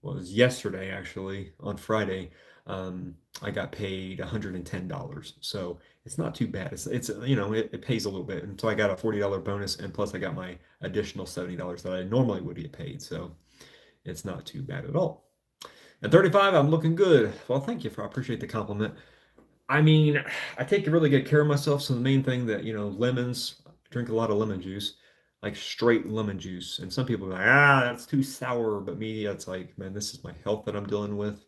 well, it was yesterday actually, on Friday. I got paid $110. So it's not too bad. It's it pays a little bit. And so I got a $40 bonus, and plus I got my additional $70 that I normally would get paid. So it's not too bad at all. At 35, I'm looking good. Well, thank you I appreciate the compliment. I mean, I take really good care of myself. So the main thing that, lemons, drink a lot of lemon juice, like straight lemon juice. And some people are like, that's too sour. But me, it's like, man, this is my health that I'm dealing with.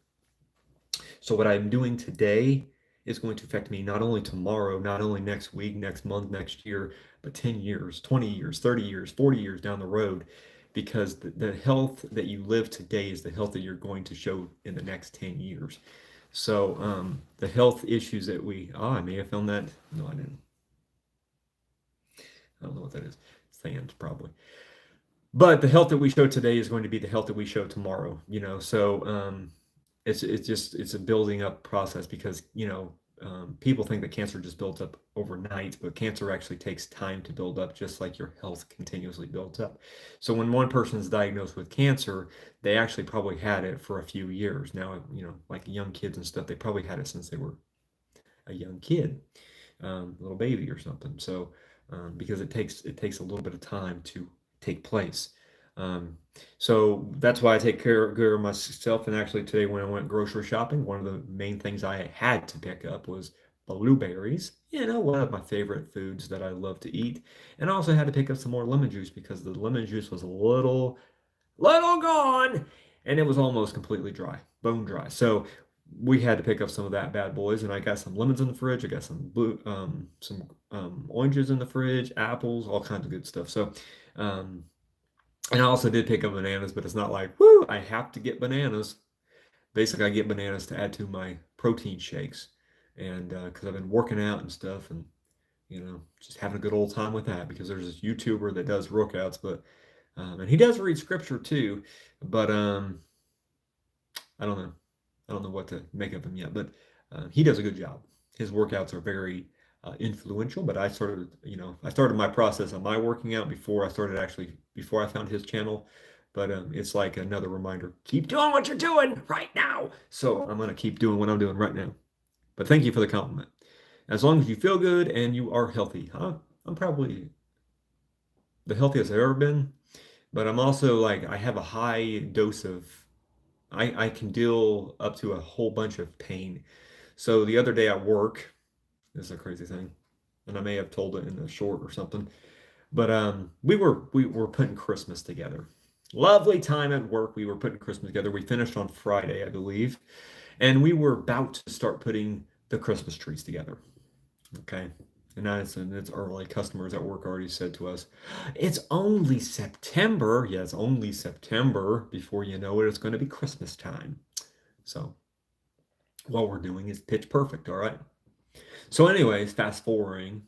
So what I'm doing today is going to affect me not only tomorrow, not only next week, next month, next year, but 10 years, 20 years, 30 years, 40 years down the road, because the health that you live today is the health that you're going to show in the next 10 years. So the health issues that I may have found that. No, I didn't. I don't know what that is. Sand, probably. But the health that we show today is going to be the health that we show tomorrow, so it's a building up process, because people think that cancer just builds up overnight, but cancer actually takes time to build up, just like your health continuously builds up. So when one person is diagnosed with cancer, they actually probably had it for a few years. Now, like young kids and stuff, they probably had it since they were a young kid, little baby or something. So because it takes a little bit of time to take place. So that's why I take care of myself. And actually today, when I went grocery shopping, one of the main things I had to pick up was blueberries, one of my favorite foods that I love to eat. And I also had to pick up some more lemon juice, because the lemon juice was a little gone, and it was almost completely dry, bone dry. So we had to pick up some of that bad boys, and I got some lemons in the fridge. I got some oranges in the fridge, apples, all kinds of good stuff. So, and I also did pick up bananas, but it's not like, woo, I have to get bananas. Basically, I get bananas to add to my protein shakes, and because I've been working out and stuff, and just having a good old time with that, because there's this YouTuber that does workouts, but and he does read scripture too, but I don't know. I don't know what to make of him yet, but he does a good job. His workouts are very influential, but I started my process on my working out before I found his channel. But it's like another reminder, keep doing what you're doing right now. So I'm going to keep doing what I'm doing right now. But thank you for the compliment. As long as you feel good and you are healthy, I'm probably the healthiest I've ever been. But I'm also like, I have a high dose of, I can deal up to a whole bunch of pain. So the other day at work, this is a crazy thing, and I may have told it in a short or something, but we were putting Christmas together. Lovely time at work. We were putting Christmas together. We finished on Friday, I believe, and we were about to start putting the Christmas trees together. Okay. And it's early. Customers at work already said to us, it's only September. Yeah, it's only September. Before you know it, it's going to be Christmas time. So what we're doing is pitch perfect. All right. So anyways, fast forwarding,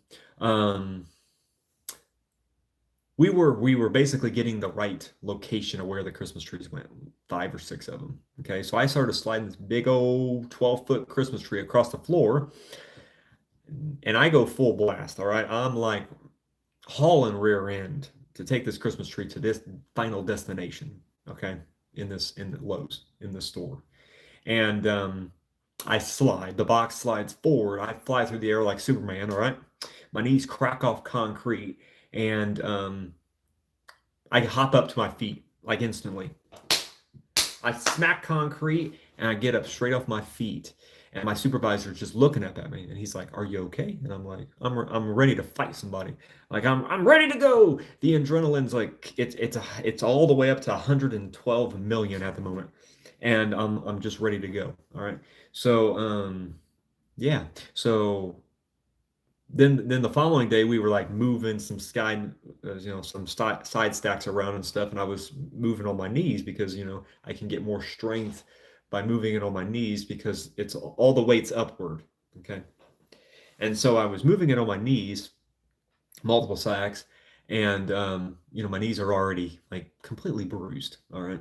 we were basically getting the right location of where the Christmas trees went, 5 or 6 of them. Okay. So I started sliding this big old 12-foot Christmas tree across the floor, and I go full blast. All right. I'm like hauling rear end to take this Christmas tree to this final destination. Okay. In the Lowe's, in the store. And the box slides forward. I fly through the air like Superman. All right. My knees crack off concrete, and I hop up to my feet like instantly. I smack concrete, and I get up straight off my feet. And my supervisor is just looking up at me, and he's like, "Are you okay?" And I'm like, "I'm ready to fight somebody. Like I'm ready to go." The adrenaline's like it's all the way up to 112 million at the moment, and I'm just ready to go. All right. So yeah. So then the following day we were like moving some some side stacks around and stuff, and I was moving on my knees, because I can get more strength by moving it on my knees, because it's all the weight's upward. Okay. And so I was moving it on my knees, multiple sacks, and my knees are already like completely bruised. All right.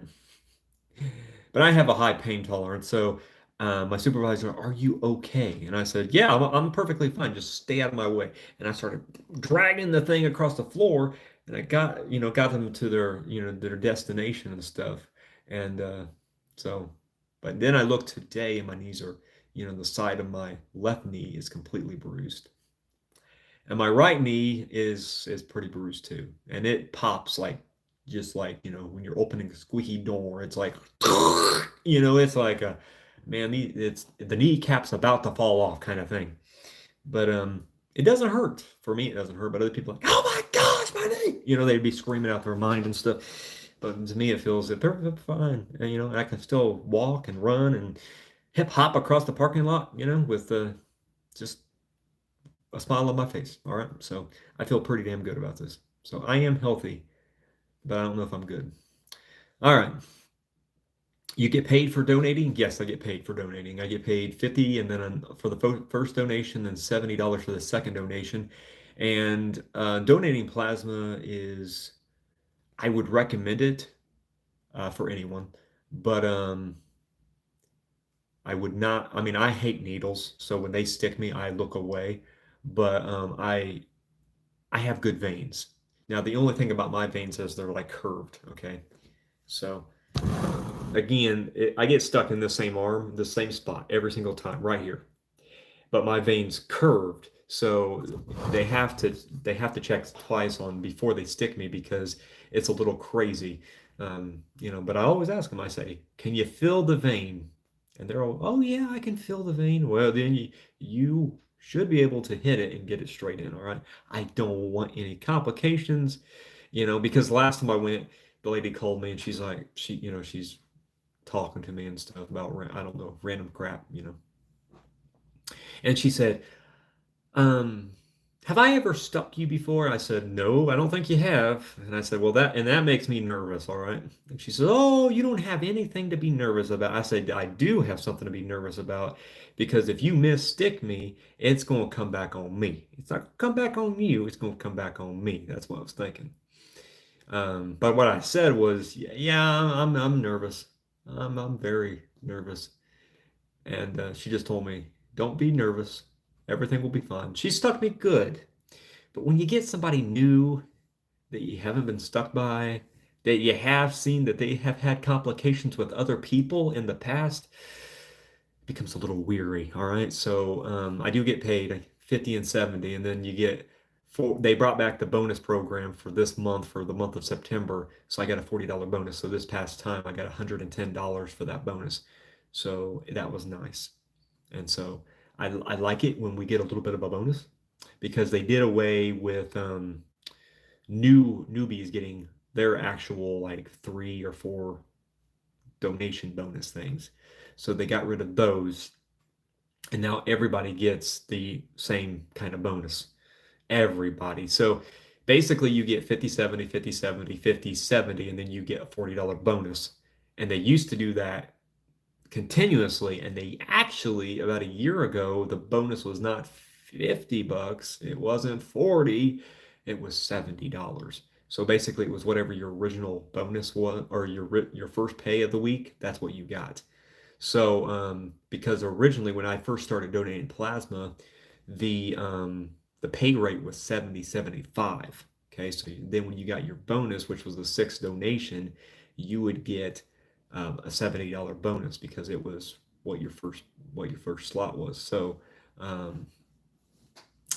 But I have a high pain tolerance. So my supervisor, "Are you okay?" And I said, "Yeah, I'm perfectly fine. Just stay out of my way." And I started dragging the thing across the floor, and I got them to their destination and stuff. And So, but then I look today and my knees are, the side of my left knee is completely bruised. And my right knee is pretty bruised too. And it pops like just like, when you're opening a squeaky door, it's like it's like a man, it's the kneecap's about to fall off kind of thing. But it doesn't hurt. For me, it doesn't hurt, but other people are like, "Oh my gosh, my knee." They'd be screaming out their mind and stuff. But to me, it feels perfectly fine. And, I can still walk and run and hip hop across the parking lot, with just a smile on my face. All right. So I feel pretty damn good about this. So I am healthy, but I don't know if I'm good. All right. You get paid for donating? Yes, I get paid for donating. I get paid 50 and then for the first donation, then $70 for the second donation. And donating plasma is, I would recommend it for anyone, but I would not. I mean, I hate needles, so when they stick me, I look away. But I have good veins. Now, the only thing about my veins is they're like curved. Okay, so again, I get stuck in the same arm, the same spot every single time, right here. But my veins curved, so they have to check twice on before they stick me because it's a little crazy. But I always ask them. I say, "Can you feel the vein?" And they're all, "Oh yeah, I can feel the vein." Well, then you should be able to hit it and get it straight in. All right. I don't want any complications, because last time I went, the lady called me and she's like, she's talking to me and stuff about I don't know, random crap. And she said, um, have I ever stuck you before? I said, no, I don't think you have. And I said, well, that makes me nervous, all right? And she said, oh, you don't have anything to be nervous about. I said, I do have something to be nervous about because if you misstick me, it's going to come back on me. It's not going to come back on you. It's going to come back on me. That's what I was thinking. But what I said was, yeah, I'm nervous. I'm very nervous. And she just told me, don't be nervous. Everything will be fine. She stuck me good. But when you get somebody new that you haven't been stuck by, that you have seen that they have had complications with other people in the past, it becomes a little weary. All right. So I do get paid 50 and 70, and then you get they brought back the bonus program for this month, for the month of September. So I got a $40 bonus. So this past time I got $110 for that bonus. So that was nice. And so I like it when we get a little bit of a bonus because they did away with newbies getting their actual like 3 or 4 donation bonus things. So they got rid of those, and now everybody gets the same kind of bonus. Everybody. So basically, you get 50, 70, 50, 70, 50, 70, and then you get a $40 bonus. And they used to do that continuously, and they actually about a year ago the bonus was not $50, it wasn't 40, it was $70. So basically it was whatever your original bonus was, or your first pay of the week, that's what you got. So because originally when I first started donating plasma, the pay rate was 70.75. Okay, so then when you got your bonus, which was the sixth donation, you would get a $70 bonus because it was what your first slot was. So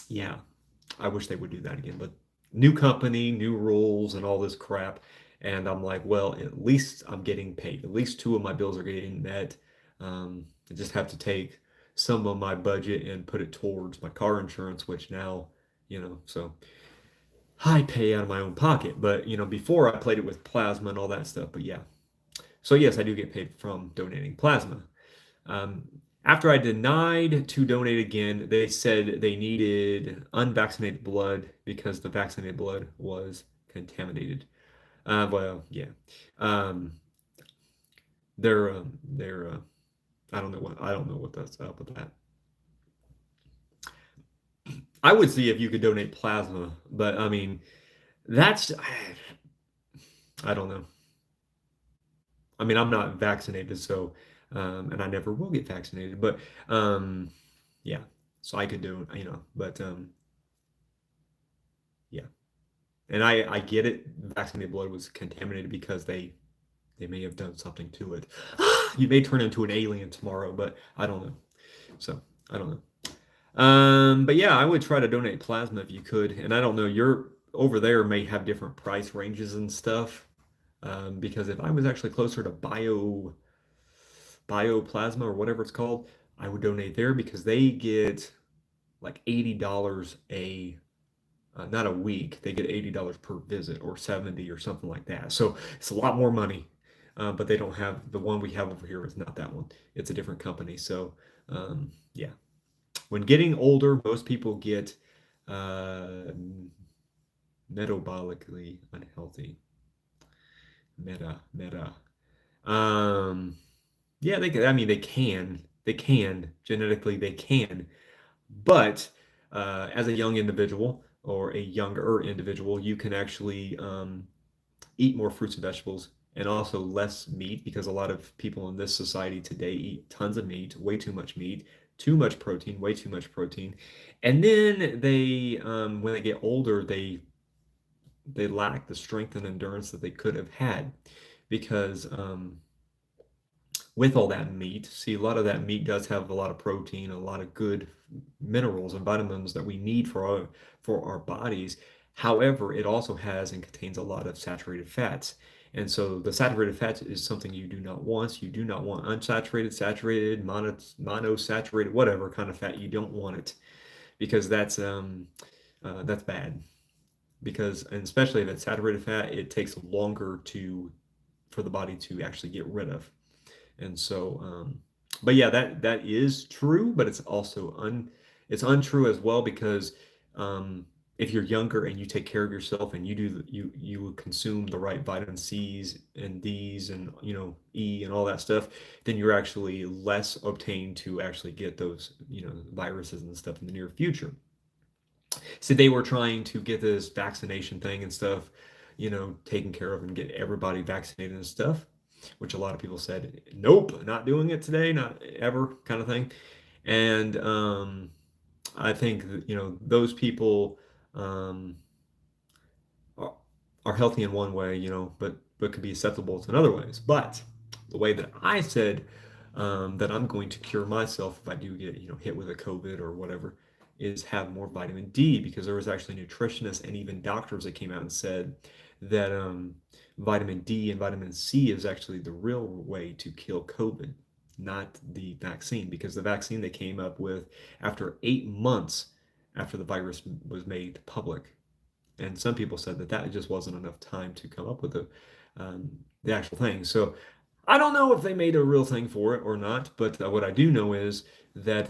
yeah, I wish they would do that again. But new company, new rules, and all this crap. And I'm like, well, at least I'm getting paid. At least 2 of my bills are getting met. I just have to take some of my budget and put it towards my car insurance, which now, so I pay out of my own pocket. But, before I played it with plasma and all that stuff. But yeah. So yes, I do get paid from donating plasma. Um, After I denied to donate again, they said they needed unvaccinated blood because the vaccinated blood was contaminated. Well, yeah. Um, they're I don't know what that's up with that. I would see if you could donate plasma, but I mean, that's I don't know. I mean, I'm not vaccinated, so and I never will get vaccinated, but yeah. So I could do, but yeah. And I get it. Vaccinated blood was contaminated because They may have done something to it. You may turn into an alien tomorrow, but I don't know. So I don't know. But yeah, I would try to donate plasma if you could. And I don't know, you're over there may have different price ranges and stuff. Because if I was actually closer to bioplasma or whatever it's called, I would donate there because they get like $80 a not a week. They get $80 per visit or 70 or something like that. So it's a lot more money. But they don't have the one we have over here is not that one. It's a different company. So yeah, when getting older, most people get uh, metabolically unhealthy. Meta. Um, yeah, I mean, they can genetically, they can, but as a young individual or a younger individual, you can actually eat more fruits and vegetables and also less meat because a lot of people in this society today eat tons of meat, way too much meat, too much protein, way too much protein, and then when they get older, they lack the strength and endurance that they could have had because with all that meat, see, a lot of that meat does have a lot of protein, a lot of good minerals and vitamins that we need for our bodies. However, it also has and contains a lot of saturated fats. And so the saturated fats is something you do not want. You do not want unsaturated, saturated, monosaturated, whatever kind of fat. You don't want it because that's bad. Because and especially if it's saturated fat, it takes longer for the body to actually get rid of. And so, but yeah, that is true, but it's untrue as well because if you're younger and you take care of yourself and you consume the right vitamin C's and D's and E and all that stuff, then you're actually less obtained to actually get those viruses and stuff in the near future. So they were trying to get this vaccination thing and stuff, taken care of and get everybody vaccinated and stuff, which a lot of people said, nope, not doing it today, not ever kind of thing. And I think that, those people um, are, are healthy in one way, but could be acceptable in other ways. But the way that I said that I'm going to cure myself if I do get, hit with a COVID or whatever, is have more vitamin D because there was actually nutritionists and even doctors that came out and said that vitamin D and vitamin C is actually the real way to kill COVID, not the vaccine, because the vaccine they came up with after 8 months after the virus was made public. And some people said that just wasn't enough time to come up with the actual thing. So I don't know if they made a real thing for it or not, but what I do know is that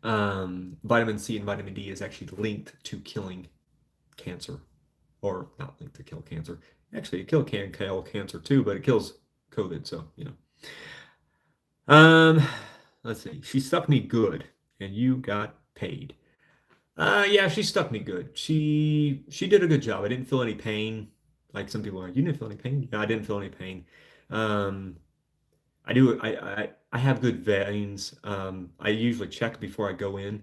vitamin C and vitamin D is actually linked to killing cancer, or not linked to kill cancer. Actually, can kill cancer too, but it kills COVID. So let's see. She stuck me good, and you got paid. Yeah, she stuck me good. She did a good job. I didn't feel any pain. Like some people are, you didn't feel any pain? No, I didn't feel any pain. Um, I do. I have good veins. I usually check before I go in.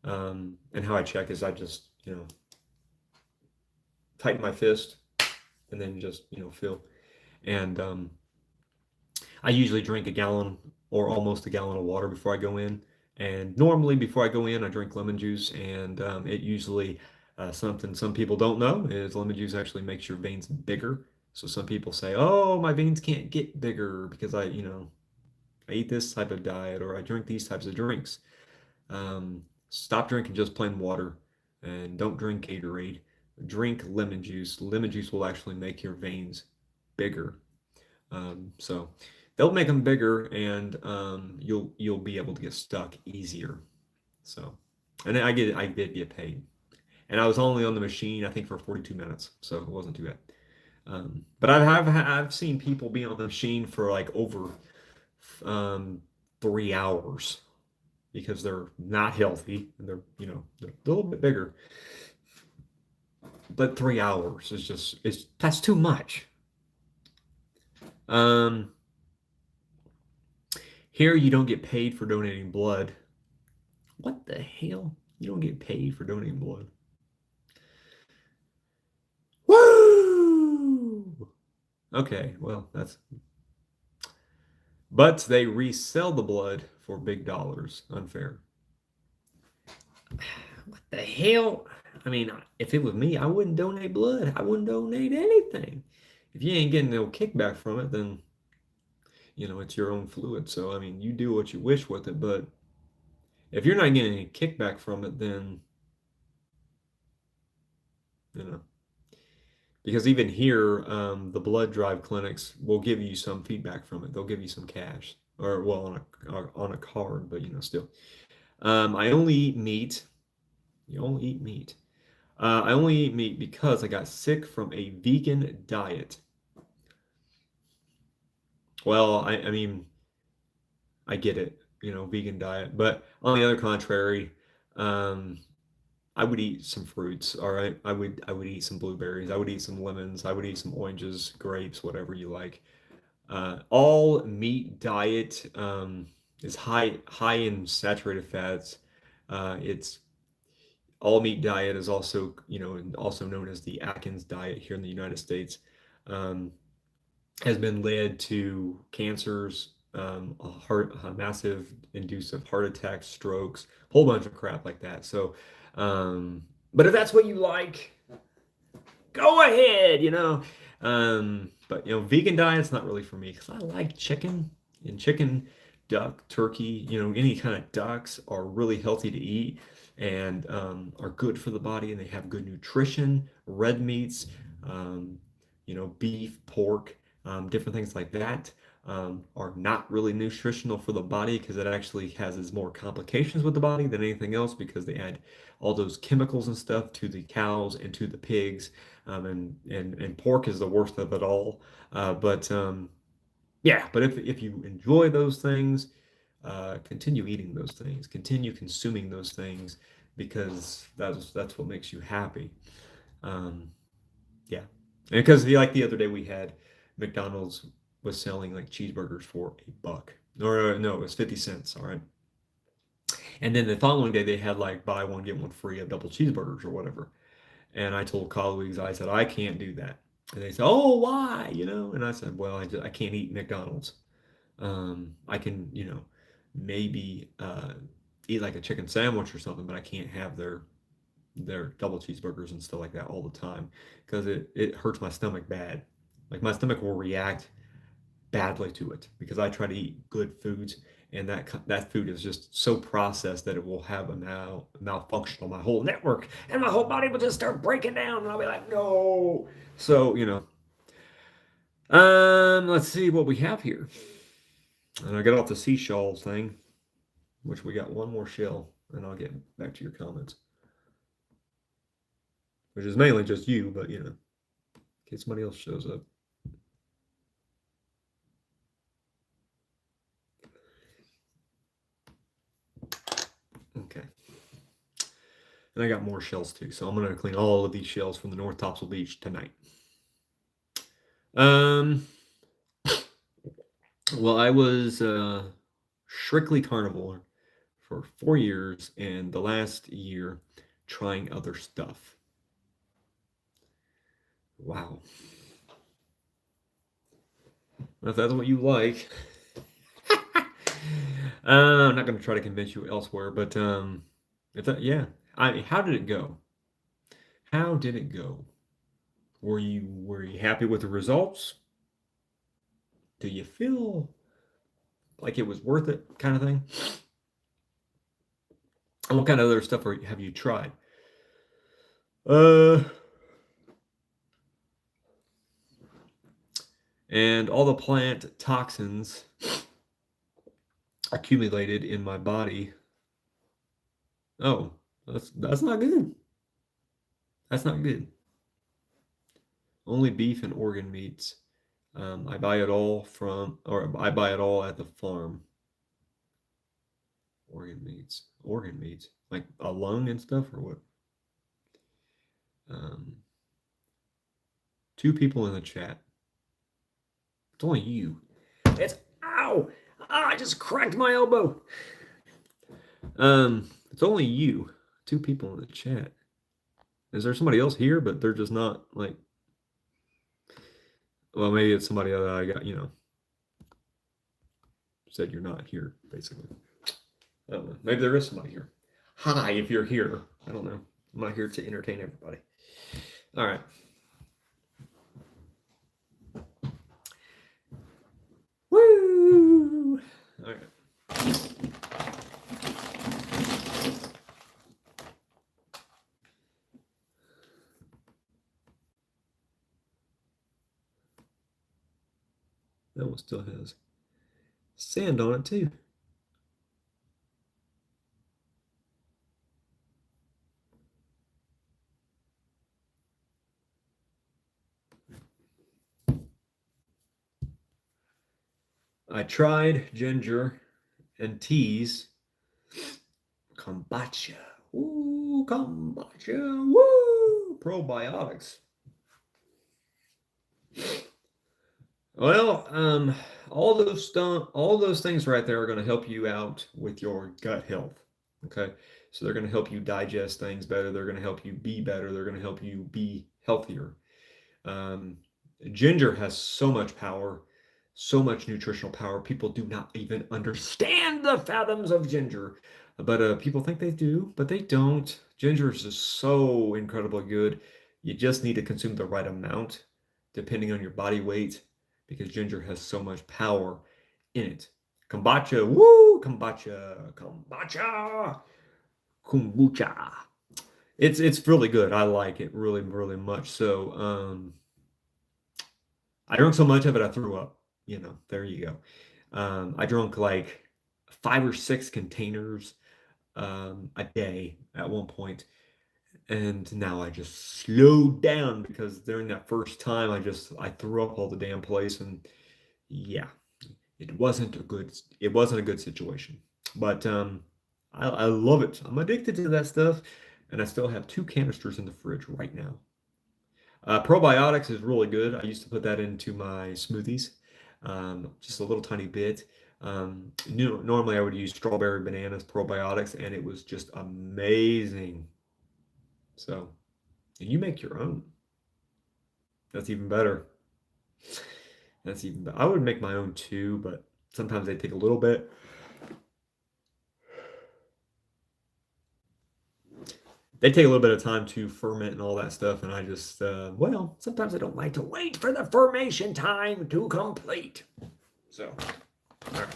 And how I check is I just tighten my fist and then just feel. And I usually drink a gallon or almost a gallon of water before I go in. And normally before I go in, I drink lemon juice. And it usually something some people don't know is lemon juice actually makes your veins bigger. So some people say, "Oh, my veins can't get bigger because I eat this type of diet or I drink these types of drinks." Stop drinking just plain water and don't drink Gatorade. Drink lemon juice. Lemon juice will actually make your veins bigger. So they'll make them bigger and you'll be able to get stuck easier. So, and I did get paid. And I was only on the machine, I think, for 42 minutes. So it wasn't too bad. But I've seen people be on the machine for like over 3 hours because they're not healthy and they're a little bit bigger. But 3 hours is that's too much. Um, Here you don't get paid for donating blood. What the hell? You don't get paid for donating blood. 'Woo! 'Woo! Okay, well, that's... But they resell the blood for big dollars. Unfair. What the hell? I mean, if it was me, I wouldn't donate blood. I wouldn't donate anything. If you ain't getting no kickback from it, then, it's your own fluid. So, I mean, you do what you wish with it. But if you're not getting any kickback from it, then, you know, because even here, the blood drive clinics will give you some feedback from it. They'll give you some cash, or well, on a card, but still. I only eat meat. You only eat meat. I only eat meat because I got sick from a vegan diet. Well, I mean, I get it, vegan diet, but on the other contrary, um, I would eat some fruits. All right, I would eat some blueberries. I would eat some lemons. I would eat some oranges, grapes, whatever you like. All meat diet is high in saturated fats. It's All meat diet is also known as the Atkins diet here in the United States. Um, has been led to cancers, a massive inducive heart attacks, strokes, a whole bunch of crap like that. So, but if that's what you like, go ahead, but vegan diet's not really for me because I like chicken and chicken, duck, turkey. Any kind of ducks are really healthy to eat and are good for the body, and they have good nutrition. Red meats, um, beef, pork, different things like that. Are not really nutritional for the body because it actually causes more complications with the body than anything else because they add all those chemicals and stuff to the cows and to the pigs, and pork is the worst of it all. But yeah, but if you enjoy those things, continue eating those things, continue consuming those things because that's what makes you happy. Um, yeah, and because like the other day we had McDonald's was selling like cheeseburgers for $1, or no, it was 50 cents. All right, and then the following day they had like buy one get one free of double cheeseburgers or whatever. And I told colleagues, I said, I can't do that. And they said, oh, why? And I said, well, I can't eat McDonald's. I can, maybe eat like a chicken sandwich or something, but I can't have their double cheeseburgers and stuff like that all the time because it hurts my stomach bad. Like my stomach will react badly to it because I try to eat good foods, and that food is just so processed that it will have a malfunction on my whole network, and my whole body will just start breaking down, and I'll be like, no. So let's see what we have here, and I got off the seashells thing, which we got one more shell, and I'll get back to your comments, which is mainly just you, but in case somebody else shows up. Okay. And I got more shells too, so I'm gonna clean all of these shells from the North Topsail Beach tonight. Well, I was strictly carnivore for 4 years, and the last year trying other stuff. Wow. Well, if that's what you like, I'm not going to try to convince you elsewhere, but yeah. How did it go? How did it go? Were you happy with the results? Do you feel like it was worth it, kind of thing? And what kind of other stuff have you tried? And all the plant toxins accumulated in my body. Oh, that's not good. That's not good. Only beef and organ meats. I buy it all at the farm. Organ meats, like a lung and stuff, or what? Um, Two people in the chat. It's only you. Ow! Ah, I just cracked my elbow. It's only you. Two people in the chat. Is there somebody else here, but they're just not like Well, maybe it's somebody that I got, said you're not here, basically. I don't know. Maybe there is somebody here. Hi, if you're here. I don't know. I'm not here to entertain everybody. All right. Woo! All right. That one still has sand on it, too. I tried ginger and teas. Kombucha. Ooh, kombucha. Woo! Probiotics. Well, all those things right there are going to help you out with your gut health. Okay, so they're going to help you digest things better. They're going to help you be better. They're going to help you be healthier. Um, Ginger has so much power, so much nutritional power. People do not even understand the fathoms of ginger, but people think they do, but they don't. Ginger is just so incredibly good. You just need to consume the right amount, depending on your body weight, because ginger has so much power in it. Kombucha, woo! Kombucha, kombucha, kombucha. It's really good. I like it really, really much. So, I drank so much of it I threw up. There you go. I drank like 5 or 6 containers a day at one point, and now I just slowed down because during that first time I threw up all the damn place, and yeah, it wasn't a good situation. But I love it. I'm addicted to that stuff, and I still have 2 canisters in the fridge right now. Probiotics is really good. I used to put that into my smoothies, just a little tiny bit. Normally I would use strawberry bananas probiotics, and it was just amazing. So, and you make your own. That's even better. That's even better. I would make my own too, but sometimes they take a little bit. They take a little bit of time to ferment and all that stuff, and I just, sometimes I don't like to wait for the fermentation time to complete. So, all right.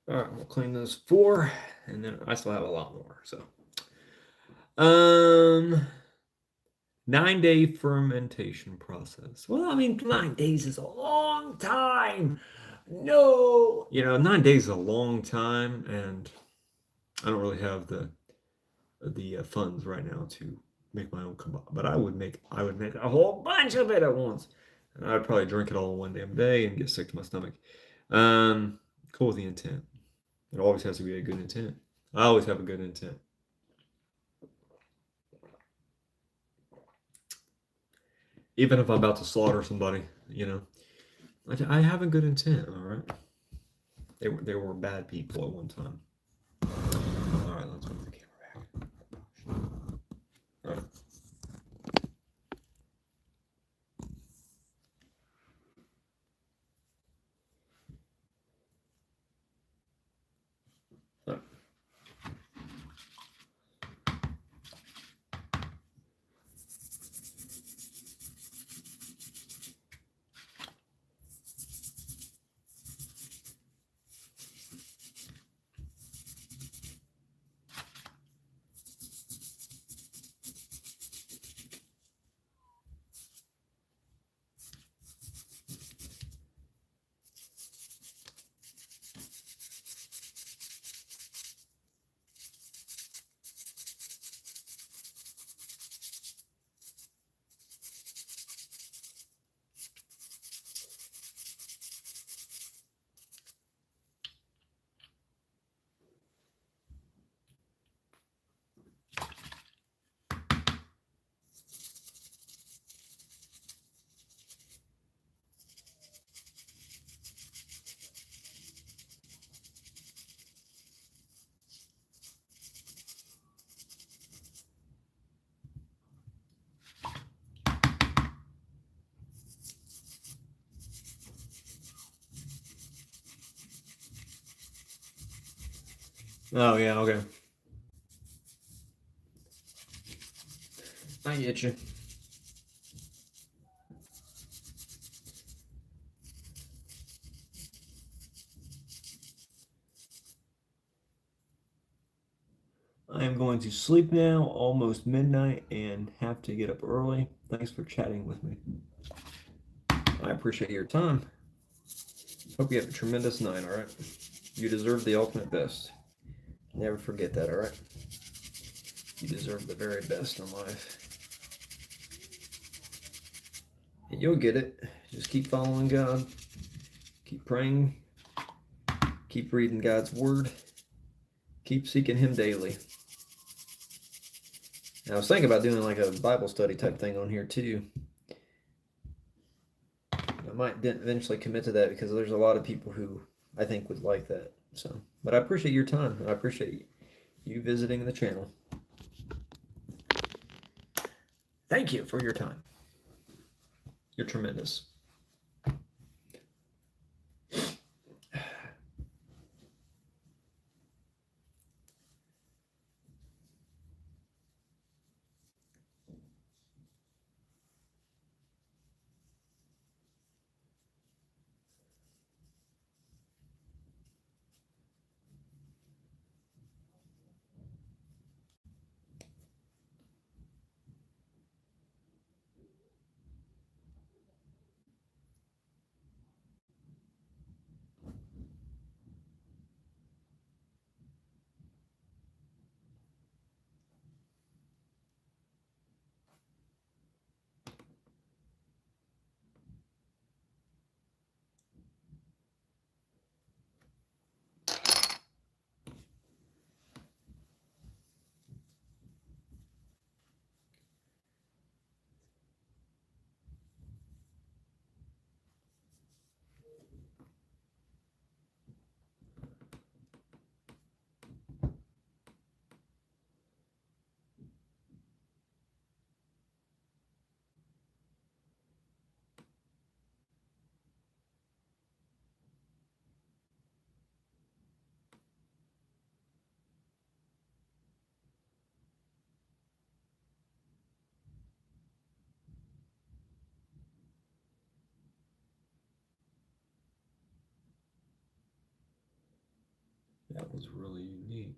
All right, we'll clean those 4, and then I still have a lot more. So, 9-day fermentation process. Well, I mean, 9 days is a long time. No, 9 days is a long time, and I don't really have the funds right now to make my own kebab. But I would make a whole bunch of it at once, and I'd probably drink it all in one damn day and get sick to my stomach. Cool with the intent. It always has to be a good intent. I always have a good intent. Even if I'm about to slaughter somebody, I have a good intent. All right. They were bad people at one time. All right, let's move the camera back. All right. All right. Oh yeah, okay. I get you. I am going to sleep now, almost midnight, and have to get up early. Thanks for chatting with me. I appreciate your time. Hope you have a tremendous night, all right? You deserve the ultimate best. Never forget that, all right? You deserve the very best in life. And you'll get it. Just keep following God, keep praying, keep reading God's Word, keep seeking Him daily. And I was thinking about doing like a Bible study type thing on here too. I might eventually commit to that because there's a lot of people who I think would like that. So, but I appreciate your time and I appreciate you visiting the channel. Thank you for your time. You're tremendous. That was really unique.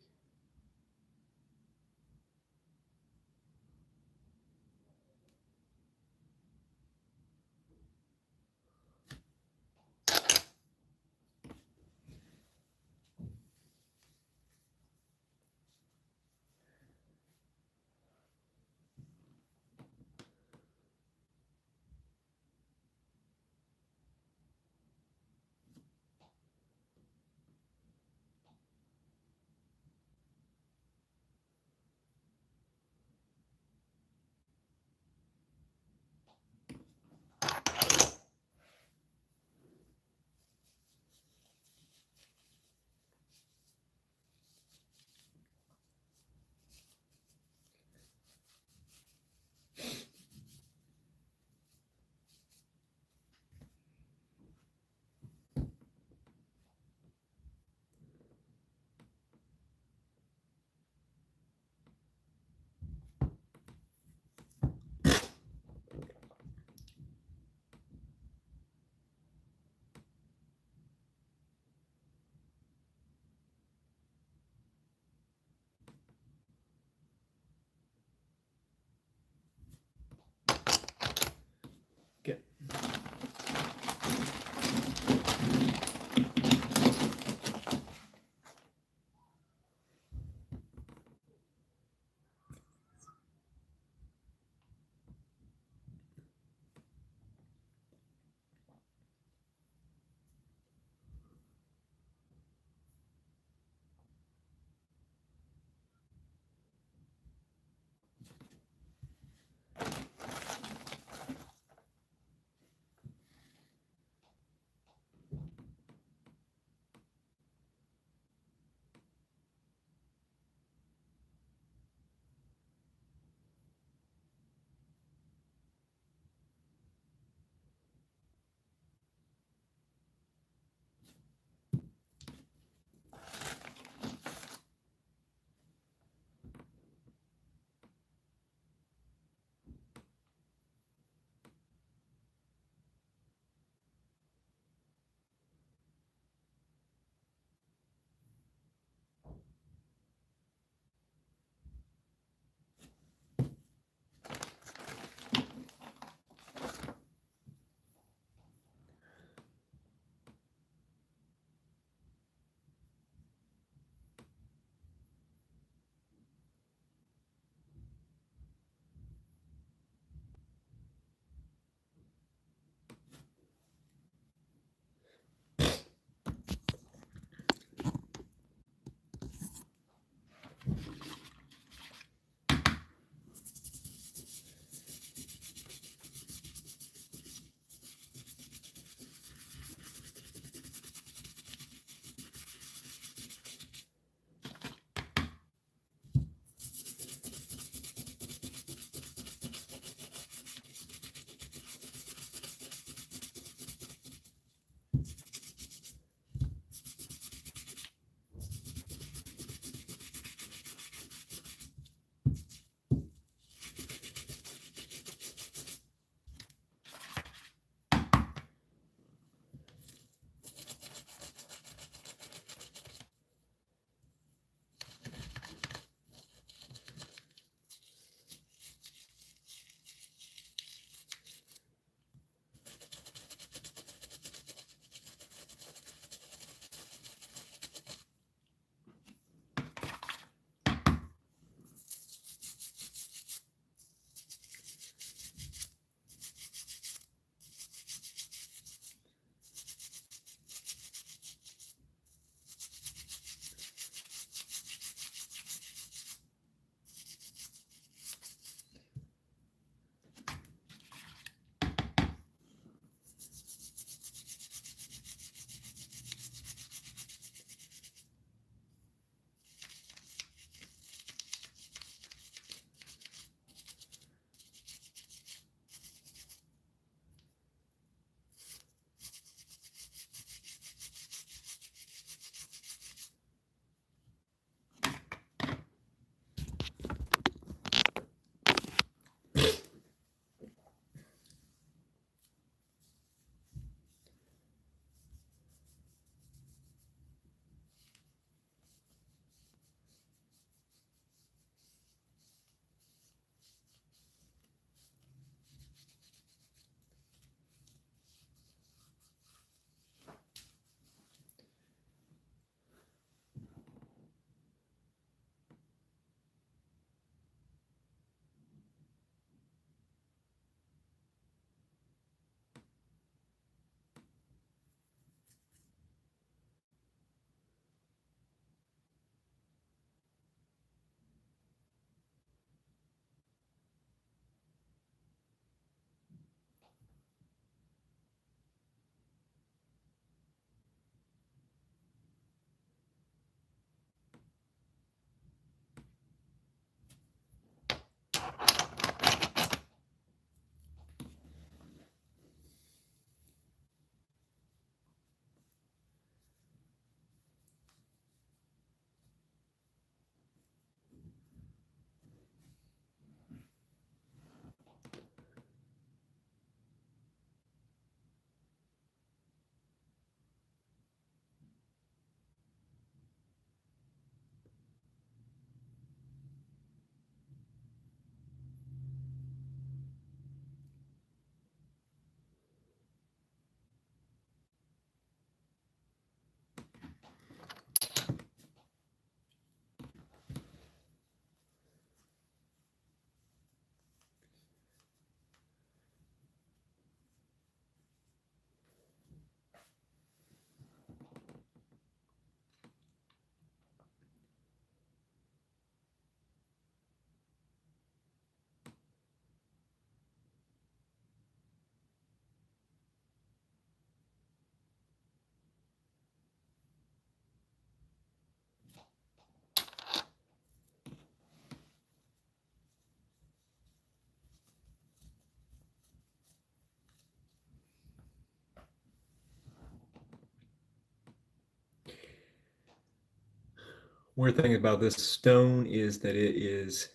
Weird thing about this stone is that it is,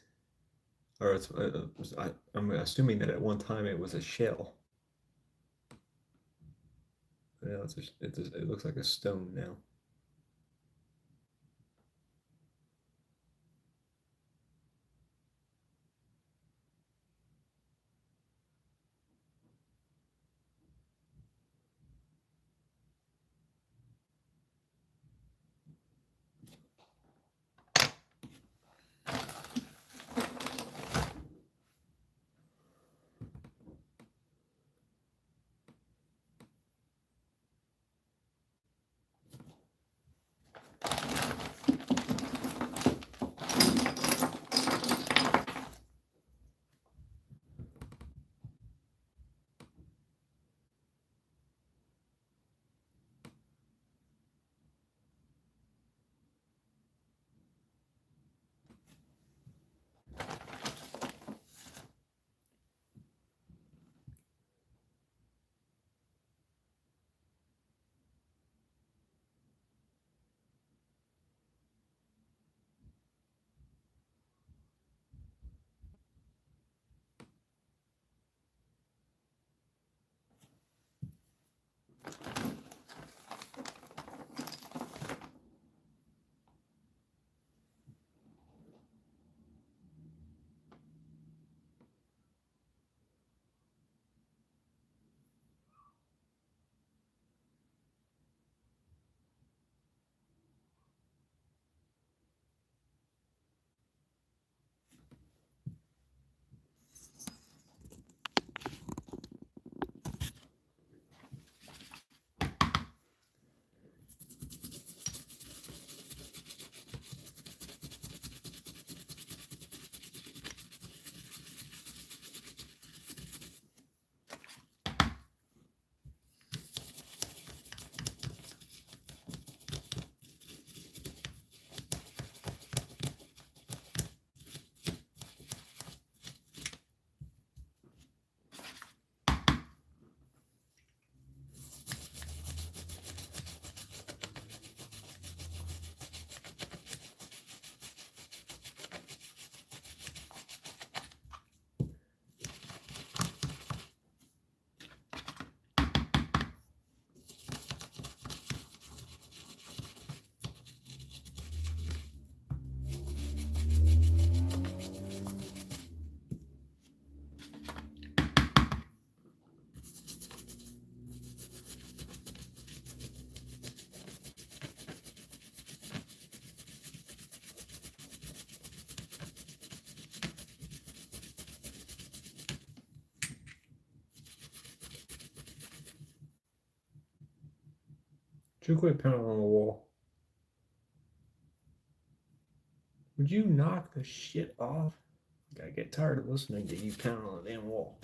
or it's, I'm assuming that at one time it was a shell. But now it looks like a stone now. Should quit pounding on the wall. Would you knock the shit off? I get tired of listening to you pound on the damn wall.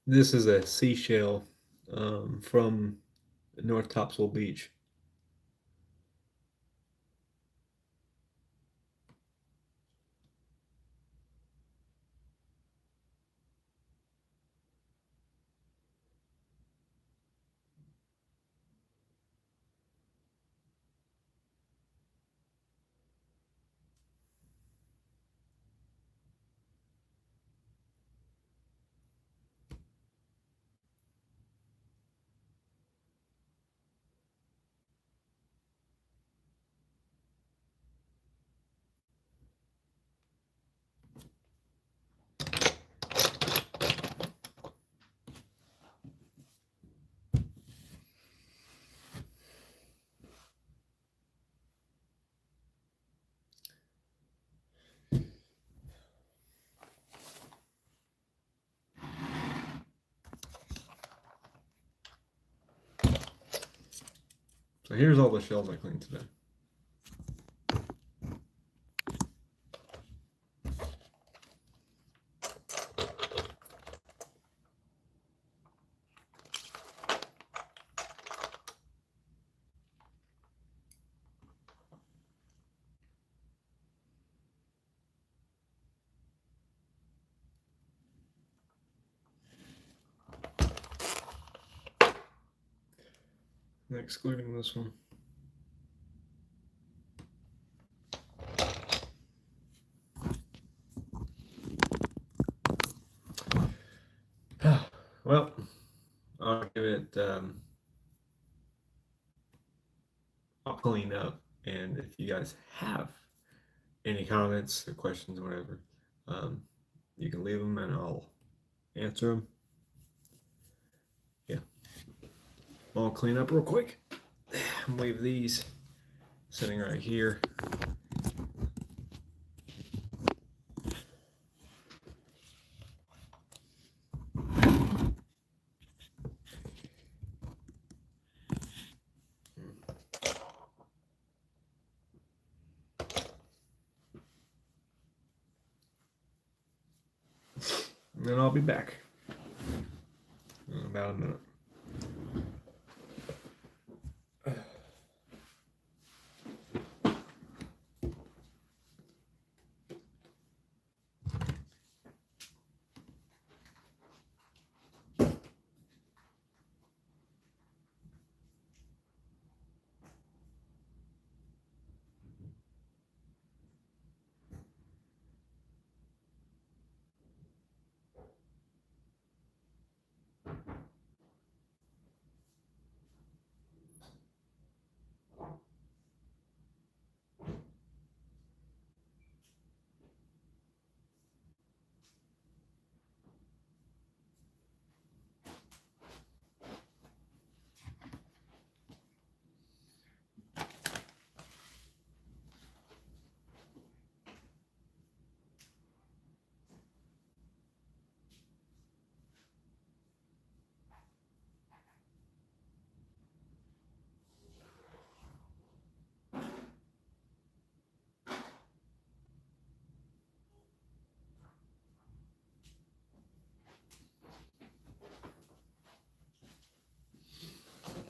This is a seashell from North Topsail Beach. So here's all the shells I cleaned today. Excluding this one. Well, I'll give it, I'll clean up. And if you guys have any comments or questions or whatever, you can leave them and I'll answer them. Yeah. I'll clean up real quick. Leave these sitting right here. And then I'll be back in about a minute.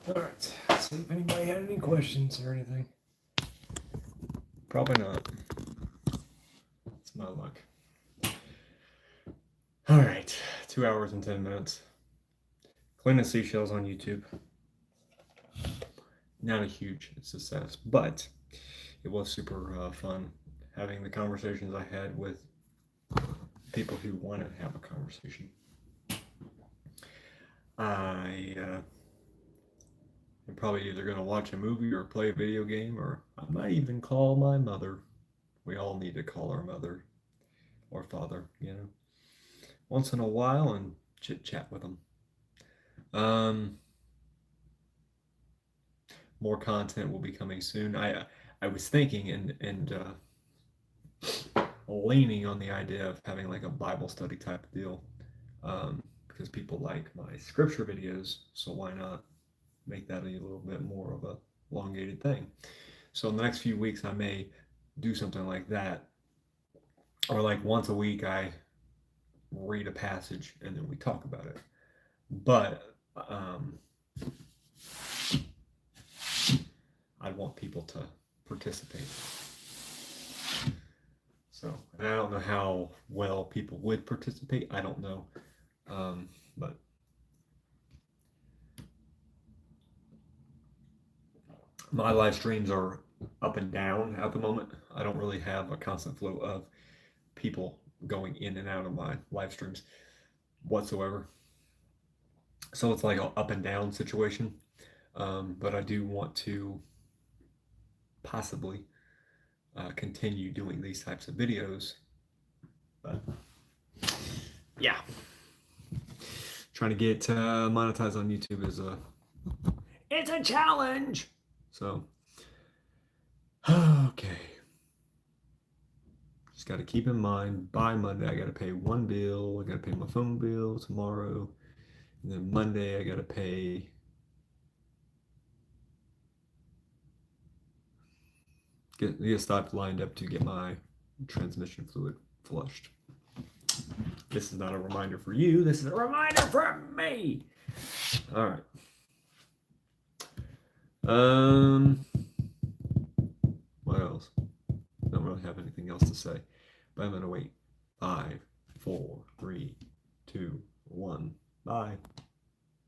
All right. See if anybody had any questions or anything. Probably not. It's my luck. All right. 2 hours and 10 minutes. Cleaning seashells on YouTube. Not a huge success, but it was super fun having the conversations I had with people who wanted to have a conversation. I'm probably either going to watch a movie or play a video game, or I might even call my mother. We all need to call our mother or father, once in a while and chit chat with them. More content will be coming soon. I was thinking and leaning on the idea of having like a Bible study type of deal, because people like my scripture videos, so why not make that a little bit more of a elongated thing. So in the next few weeks I may do something like that, or like once a week I read a passage and then we talk about it. but I want people to participate. So, and I don't know how well people would participate. I don't know, but my live streams are up and down at the moment. I don't really have a constant flow of people going in and out of my live streams whatsoever. So it's like an up and down situation. But I do want to possibly continue doing these types of videos. But yeah, trying to get monetized on YouTube is it's a challenge. So okay, just got to keep in mind by Monday I got to pay one bill. I got to pay my phone bill tomorrow, and then Monday I got to pay. Get stuff lined up to get my transmission fluid flushed. This is not a reminder for you. This is a reminder for me. All right. What else? Don't really have anything else to say, but I'm gonna wait. 5, 4, 3, 2, 1. Bye.